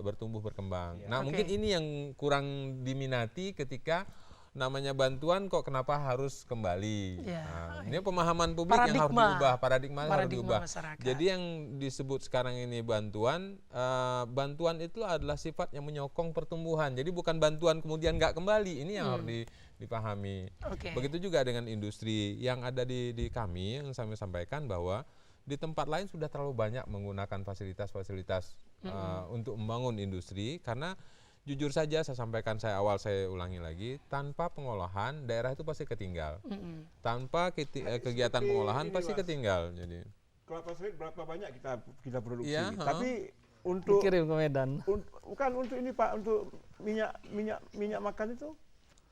bertumbuh berkembang. Nah, mungkin ini yang kurang diminati ketika namanya bantuan kok kenapa harus kembali. Nah, ini pemahaman publik yang harus diubah, paradigma harus diubah. Masyarakat. Jadi yang disebut sekarang ini bantuan, bantuan itu adalah sifat yang menyokong pertumbuhan. Jadi bukan bantuan kemudian nggak kembali, ini yang harus dipahami. Begitu juga dengan industri yang ada di kami, yang saya sampaikan bahwa di tempat lain sudah terlalu banyak menggunakan fasilitas-fasilitas untuk membangun industri, karena jujur saja saya sampaikan, saya ulangi lagi, tanpa pengolahan daerah itu pasti ketinggal. Tanpa kegiatan pengolahan pasti ketinggal. Jadi kelapa sawit berapa banyak kita produksi? Ya, tapi untuk dikirim ke Medan. Bukan untuk ini Pak, untuk minyak makan itu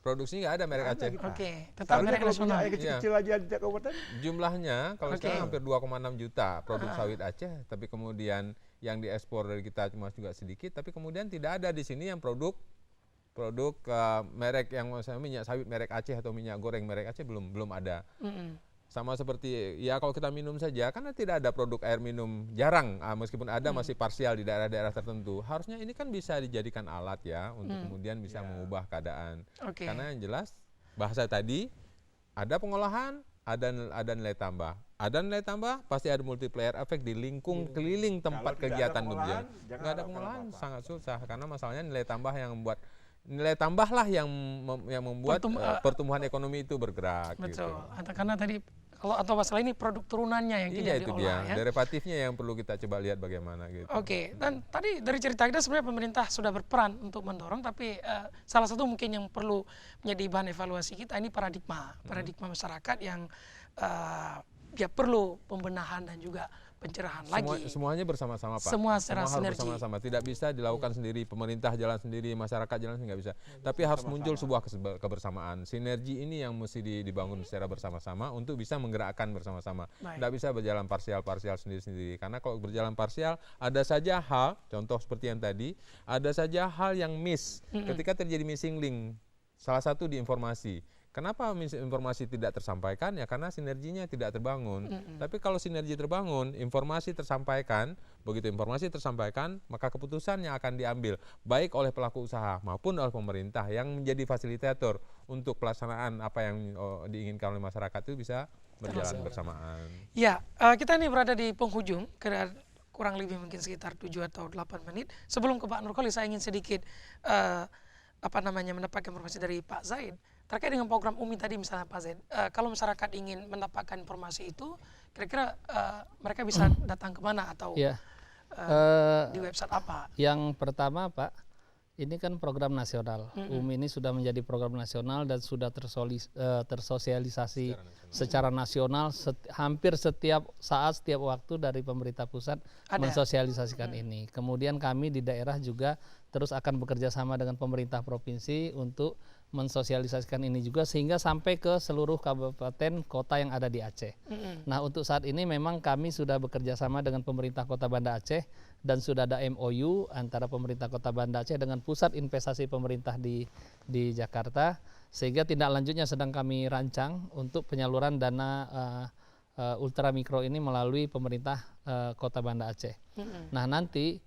produksinya nggak ada merek Aceh. Tetap merek nasional. Yang kecil-kecil aja di kabupaten. Jumlahnya kalau sekarang hampir 2,6 juta produk sawit Aceh, tapi kemudian yang diekspor dari kita cuma juga sedikit, tapi kemudian tidak ada di sini yang produk merek yang misalnya minyak sawit merek Aceh atau minyak goreng merek Aceh belum ada. Sama seperti ya kalau kita minum saja, karena tidak ada produk air minum, jarang, meskipun ada masih parsial di daerah-daerah tertentu. Harusnya ini kan bisa dijadikan alat ya untuk kemudian bisa mengubah keadaan. Karena yang jelas bahasa tadi ada pengolahan, ada nilai tambah. Ada nilai tambah, pasti ada multiplier efek di keliling tempat kegiatan berjalan. Nggak ada pengolahan, sangat susah. Karena masalahnya nilai tambah yang membuat pertumbuhan ekonomi itu bergerak. Betul. Gitu. Karena tadi atau masalah ini produk turunannya yang tidak itu diolah. dia. Derivatifnya yang perlu kita coba lihat bagaimana gitu. Dan tadi dari cerita kita sebenarnya pemerintah sudah berperan untuk mendorong, tapi salah satu mungkin yang perlu menjadi bahan evaluasi kita ini paradigma masyarakat yang ya perlu pembenahan dan juga pencerahan lagi. Semuanya bersama-sama Pak. Semua secara sinergi. Bersama-sama. Tidak bisa dilakukan sendiri, pemerintah jalan sendiri, masyarakat jalan sendiri, nggak bisa. Tapi harus muncul sebuah kebersamaan. Sinergi ini yang mesti dibangun secara bersama-sama untuk bisa menggerakkan bersama-sama. Tidak bisa berjalan parsial-parsial sendiri-sendiri. Karena kalau berjalan parsial, ada saja hal, contoh seperti yang tadi, ada saja hal yang miss. Ketika terjadi missing link, salah satu di informasi. Kenapa informasi tidak tersampaikan? Ya karena sinerginya tidak terbangun. Tapi kalau sinergi terbangun, informasi tersampaikan, begitu informasi tersampaikan, maka keputusan yang akan diambil baik oleh pelaku usaha maupun oleh pemerintah yang menjadi fasilitator untuk pelaksanaan apa yang diinginkan oleh masyarakat itu bisa berjalan bersamaan. Ya, kita ini berada di penghujung, kurang lebih mungkin sekitar 7 atau 8 menit. Sebelum ke Pak Nurkoli, saya ingin sedikit mendapatkan informasi dari Pak Zaid. Terkait dengan program UMI tadi misalnya Pak Zaid, kalau masyarakat ingin mendapatkan informasi itu, kira-kira mereka bisa datang kemana atau di website apa? Yang pertama Pak, ini kan program nasional. UMI ini sudah menjadi program nasional dan sudah tersosialisasi secara nasional hampir setiap saat, setiap waktu dari pemerintah pusat mensosialisasikan ini. Kemudian kami di daerah juga terus akan bekerja sama dengan pemerintah provinsi untuk mensosialisasikan ini juga sehingga sampai ke seluruh kabupaten kota yang ada di Aceh. Nah, untuk saat ini memang kami sudah bekerja sama dengan pemerintah Kota Banda Aceh dan sudah ada MOU antara pemerintah Kota Banda Aceh dengan pusat investasi pemerintah di Jakarta, sehingga tindak lanjutnya sedang kami rancang untuk penyaluran dana ultramikro ini melalui pemerintah Kota Banda Aceh. Nah, nanti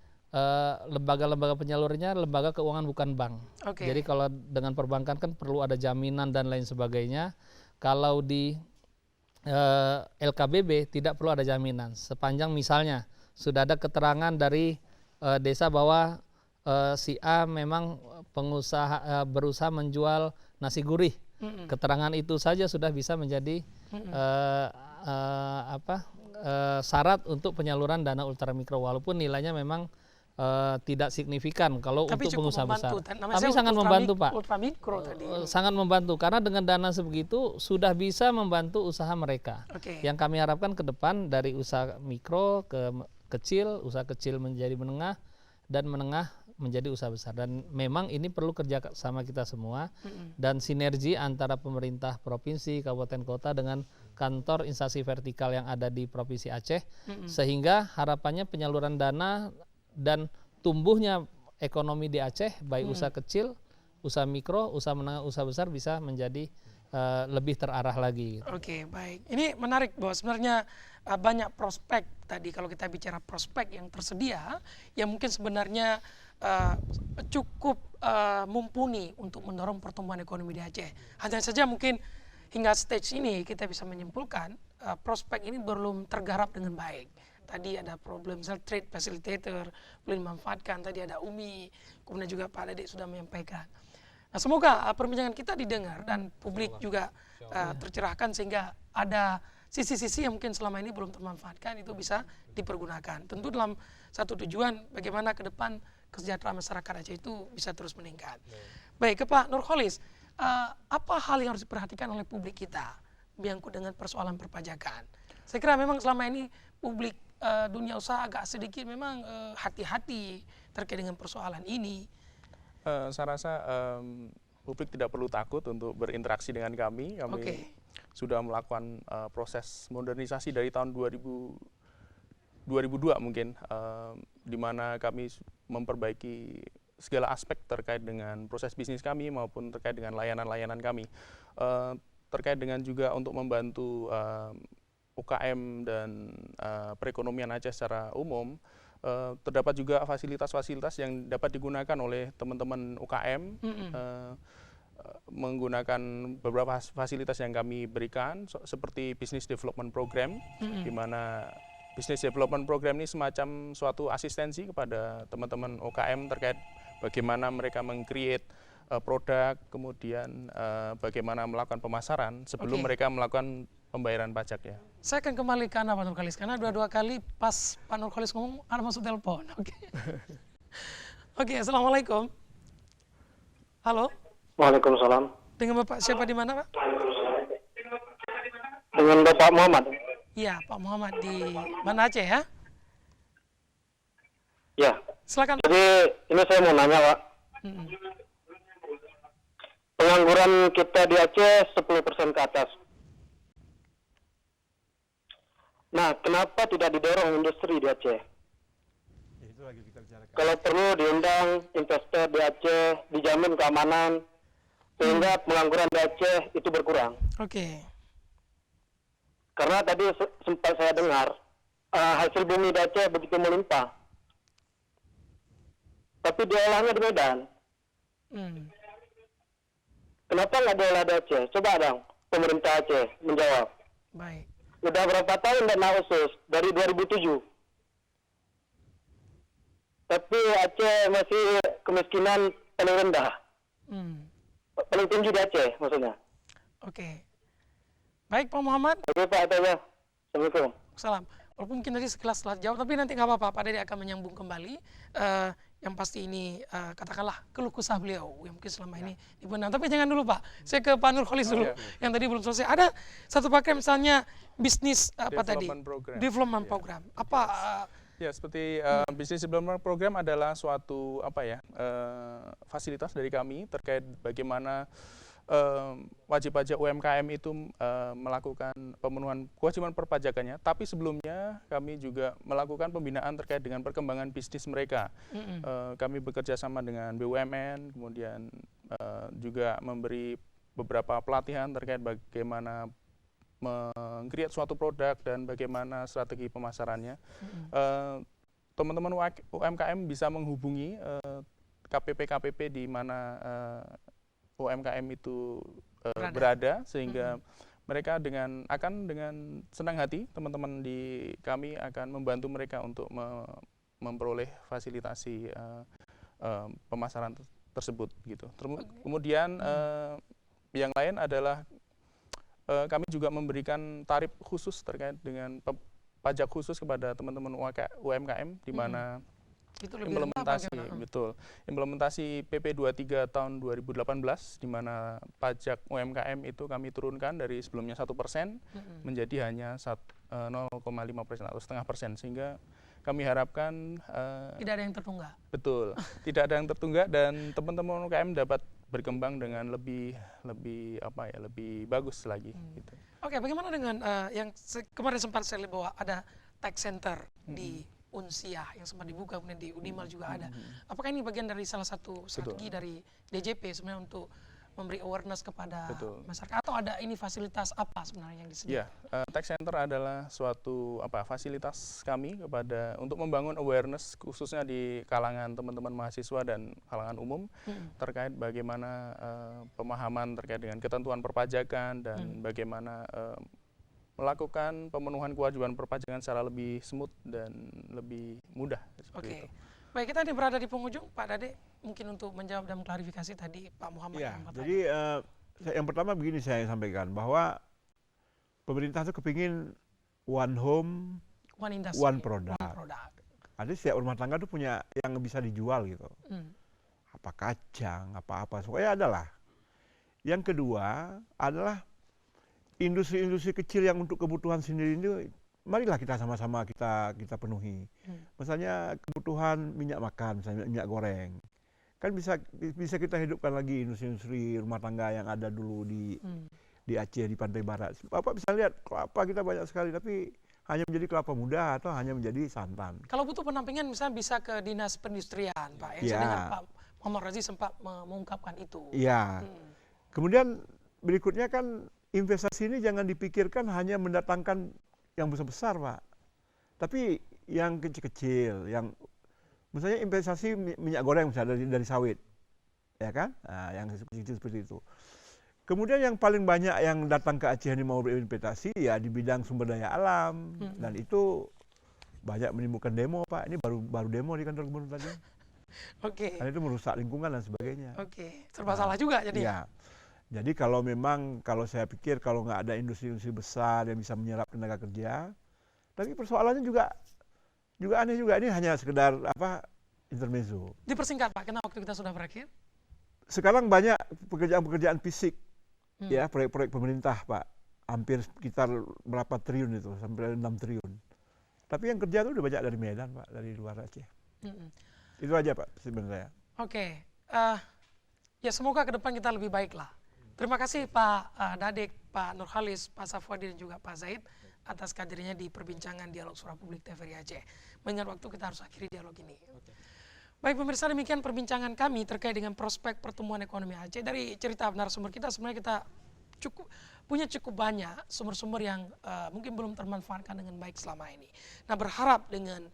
lembaga-lembaga penyalurnya lembaga keuangan bukan bank. Jadi kalau dengan perbankan kan perlu ada jaminan dan lain sebagainya. Kalau di LKBB tidak perlu ada jaminan. Sepanjang misalnya sudah ada keterangan dari desa bahwa si A memang pengusaha berusaha menjual nasi gurih. Keterangan itu saja sudah bisa menjadi syarat untuk penyaluran dana ultramikro walaupun nilainya memang tidak signifikan kalau Tapi untuk cukup pengusaha besar. membantu. Namanya Tapi saya sangat membantu, Pak. Ultramikro tadi. Sangat membantu karena dengan dana sebegitu sudah bisa membantu usaha mereka. Oke. Yang kami harapkan ke depan dari usaha mikro ke kecil, usaha kecil menjadi menengah, dan menengah menjadi usaha besar. Dan memang ini perlu kerja sama kita semua dan sinergi antara pemerintah provinsi, kabupaten kota dengan kantor instansi vertikal yang ada di Provinsi Aceh, sehingga harapannya penyaluran dana dan tumbuhnya ekonomi di Aceh, baik usaha kecil, usaha mikro, usaha menengah, usaha besar bisa menjadi lebih terarah lagi. Oke, baik. Ini menarik bahwa sebenarnya banyak prospek tadi kalau kita bicara prospek yang tersedia yang mungkin sebenarnya cukup mumpuni untuk mendorong pertumbuhan ekonomi di Aceh. Hanya saja mungkin hingga stage ini kita bisa menyimpulkan prospek ini belum tergarap dengan baik. Tadi ada problem trade facilitator, belum dimanfaatkan. Tadi ada UMI, kemudian juga Pak Dedek sudah menyampaikan. Nah, semoga perbincangan kita didengar dan publik juga tercerahkan sehingga ada sisi-sisi yang mungkin selama ini belum termanfaatkan itu bisa dipergunakan. Tentu dalam satu tujuan bagaimana ke depan kesejahteraan masyarakat Aceh itu bisa terus meningkat. Baik, ke Pak Nurholis, apa hal yang harus diperhatikan oleh publik kita menyangkut dengan persoalan perpajakan? Saya kira memang selama ini publik dunia usaha agak sedikit memang hati-hati terkait dengan persoalan ini. Saya rasa publik tidak perlu takut untuk berinteraksi dengan kami. Kami sudah melakukan proses modernisasi dari tahun 2002 mungkin, di mana kami memperbaiki segala aspek terkait dengan proses bisnis kami maupun terkait dengan layanan-layanan kami. Terkait dengan juga untuk membantu UKM dan perekonomian Aceh secara umum, terdapat juga fasilitas-fasilitas yang dapat digunakan oleh teman-teman UKM, menggunakan beberapa fasilitas yang kami berikan, seperti Business Development Program, di mana Business Development Program ini semacam suatu asistensi kepada teman-teman UKM terkait bagaimana mereka meng-create produk, kemudian bagaimana melakukan pemasaran sebelum mereka melakukan pembayaran pajak ya. Saya akan kembali ke Anda Pak Nurholis karena dua kali pas Pak Nurholis ngomong Anda masuk telepon. Oke, Assalamualaikum. Halo. Waalaikumsalam. Dengan Bapak siapa di mana, Pak? Dengan Bapak Muhammad. Iya, Pak Muhammad di mana Aceh ya? Ya. Silakan. Jadi ini saya mau nanya, Pak. Pengangguran kita di Aceh 10% ke atas. Nah, kenapa tidak didorong industri di Aceh? Itu lagi kita bicarakan. Kalau perlu diundang investor di Aceh, dijamin keamanan, sehingga pengangguran di Aceh itu berkurang. Oke. Karena tadi sempat saya dengar, hasil bumi di Aceh begitu melimpah. Tapi diolahnya di Medan. Kenapa nggak diolah di Aceh? Coba dong, pemerintah Aceh menjawab. Baik. Udah berapa tahun dana khusus? Dari 2007. Tapi Aceh masih kemiskinan paling rendah. Paling tinggi di Aceh maksudnya. Oke. Baik Pak Muhammad. Oke Pak, itu ya. Assalamualaikum. Salam. Walaupun mungkin tadi sekilas telah jawab, tapi nanti nggak apa-apa. Pak Dede akan menyambung kembali. Yang pasti ini katakanlah keluh kesah beliau yang mungkin selama ini dibenam. Tapi jangan dulu Pak. Saya ke Pak Nurholis dulu. Yang tadi belum selesai. Ada satu paket misalnya bisnis development program. Apa? Ya, seperti Business Development Program adalah suatu fasilitas dari kami terkait bagaimana wajib pajak UMKM itu melakukan pemenuhan kewajiban perpajakannya, tapi sebelumnya kami juga melakukan pembinaan terkait dengan perkembangan bisnis mereka. Kami bekerja sama dengan BUMN, kemudian juga memberi beberapa pelatihan terkait bagaimana meng-create suatu produk dan bagaimana strategi pemasarannya. Teman-teman UMKM bisa menghubungi KPP-KPP di mana UMKM itu berada, sehingga mereka dengan senang hati teman-teman di kami akan membantu mereka untuk memperoleh fasilitasi pemasaran tersebut gitu. Kemudian yang lain adalah kami juga memberikan tarif khusus terkait dengan pajak khusus kepada teman-teman UMKM di mana Itu lebih implementasi, rendah betul. Implementasi PP 23 tahun 2018, di mana pajak UMKM itu kami turunkan dari sebelumnya 1% menjadi hanya 0,5% atau setengah persen, sehingga kami harapkan tidak ada yang tertunggak. Betul, tidak ada yang tertunggak dan teman-teman UMKM dapat berkembang dengan lebih bagus lagi. Gitu. Oke, bagaimana dengan yang kemarin sempat saya lihat bahwa ada tax center di Unsia yang sempat dibuka, kemudian di Unimal juga ada. Apakah ini bagian dari salah satu strategi dari DJP sebenarnya untuk memberi awareness kepada masyarakat, atau ada ini fasilitas apa sebenarnya yang disediakan? Iya, tax center adalah suatu fasilitas kami untuk membangun awareness khususnya di kalangan teman-teman mahasiswa dan kalangan umum terkait bagaimana pemahaman terkait dengan ketentuan perpajakan dan bagaimana melakukan pemenuhan kewajiban perpajakan secara lebih smooth dan lebih mudah. Oke. Baik, kita ini berada di penghujung, Pak Dade, mungkin untuk menjawab dan klarifikasi tadi Pak Muhammad. Ya, jadi yang pertama begini saya sampaikan, bahwa pemerintah itu kepingin one home, one industry, one product. Ada setiap rumah tangga itu punya yang bisa dijual gitu. Apa kacang, apa-apa, pokoknya adalah. Yang kedua adalah industri-industri kecil yang untuk kebutuhan sendiri itu, marilah kita sama-sama kita penuhi. Misalnya kebutuhan minyak makan, misalnya minyak goreng, kan bisa kita hidupkan lagi industri-industri rumah tangga yang ada dulu di Aceh, di pantai barat. Bapak bisa lihat kelapa kita banyak sekali, tapi hanya menjadi kelapa muda atau hanya menjadi santan. Kalau butuh pendampingan misalnya bisa ke dinas perindustrian, Pak. Saya dengar Pak Muhammad Razi sempat mengungkapkan itu. Iya. Kemudian berikutnya kan investasi ini jangan dipikirkan hanya mendatangkan yang besar-besar, Pak. Tapi yang kecil-kecil, yang misalnya investasi minyak goreng misalnya dari sawit, ya kan? Nah, yang kecil-kecil seperti itu. Kemudian yang paling banyak yang datang ke Aceh ini mau berinvestasi ya di bidang sumber daya alam, dan itu banyak menimbulkan demo, Pak. Ini baru demo di kantor gubernur tadi. Oke. Dan itu merusak lingkungan dan sebagainya. Oke, serba salah juga jadi. Ya. Jadi kalau saya pikir kalau nggak ada industri-industri besar yang bisa menyerap tenaga kerja, tapi persoalannya juga aneh juga, ini hanya sekedar intermezzo. Dipersingkat, Pak, karena waktu kita sudah berakhir. Sekarang banyak pekerjaan-pekerjaan fisik, ya proyek-proyek pemerintah, Pak, hampir sekitar berapa triliun itu, sampai 6 triliun. Tapi yang kerja itu udah banyak dari Medan, Pak, dari luar Aceh. Itu aja, Pak, sebenarnya. Oke, ya semoga ke depan kita lebih baik lah. Terima kasih Pak Dadek, Pak Nurhalis, Pak Safwadi, dan juga Pak Zaid atas kehadirannya di perbincangan Dialog Suara Publik TVRI Aceh. Mengingat waktu, kita harus akhiri dialog ini. Baik pemirsa, demikian perbincangan kami terkait dengan prospek pertumbuhan ekonomi Aceh. Dari cerita narasumber kita, sebenarnya kita punya cukup banyak sumber-sumber yang mungkin belum termanfaatkan dengan baik selama ini. Nah, berharap dengan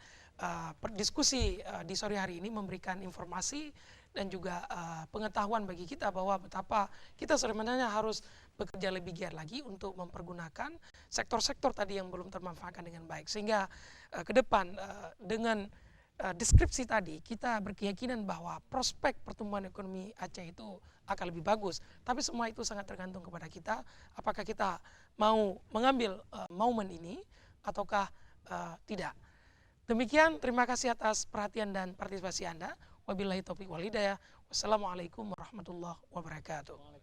diskusi di sore hari ini memberikan informasi dan juga pengetahuan bagi kita bahwa betapa kita sebenarnya harus bekerja lebih giat lagi untuk mempergunakan sektor-sektor tadi yang belum termanfaatkan dengan baik. Sehingga ke depan dengan deskripsi tadi kita berkeyakinan bahwa prospek pertumbuhan ekonomi Aceh itu akan lebih bagus. Tapi semua itu sangat tergantung kepada kita, apakah kita mau mengambil momen ini ataukah tidak. Demikian, terima kasih atas perhatian dan partisipasi Anda. Wabillahi taufiq wal hidayah. Wassalamualaikum warahmatullahi wabarakatuh.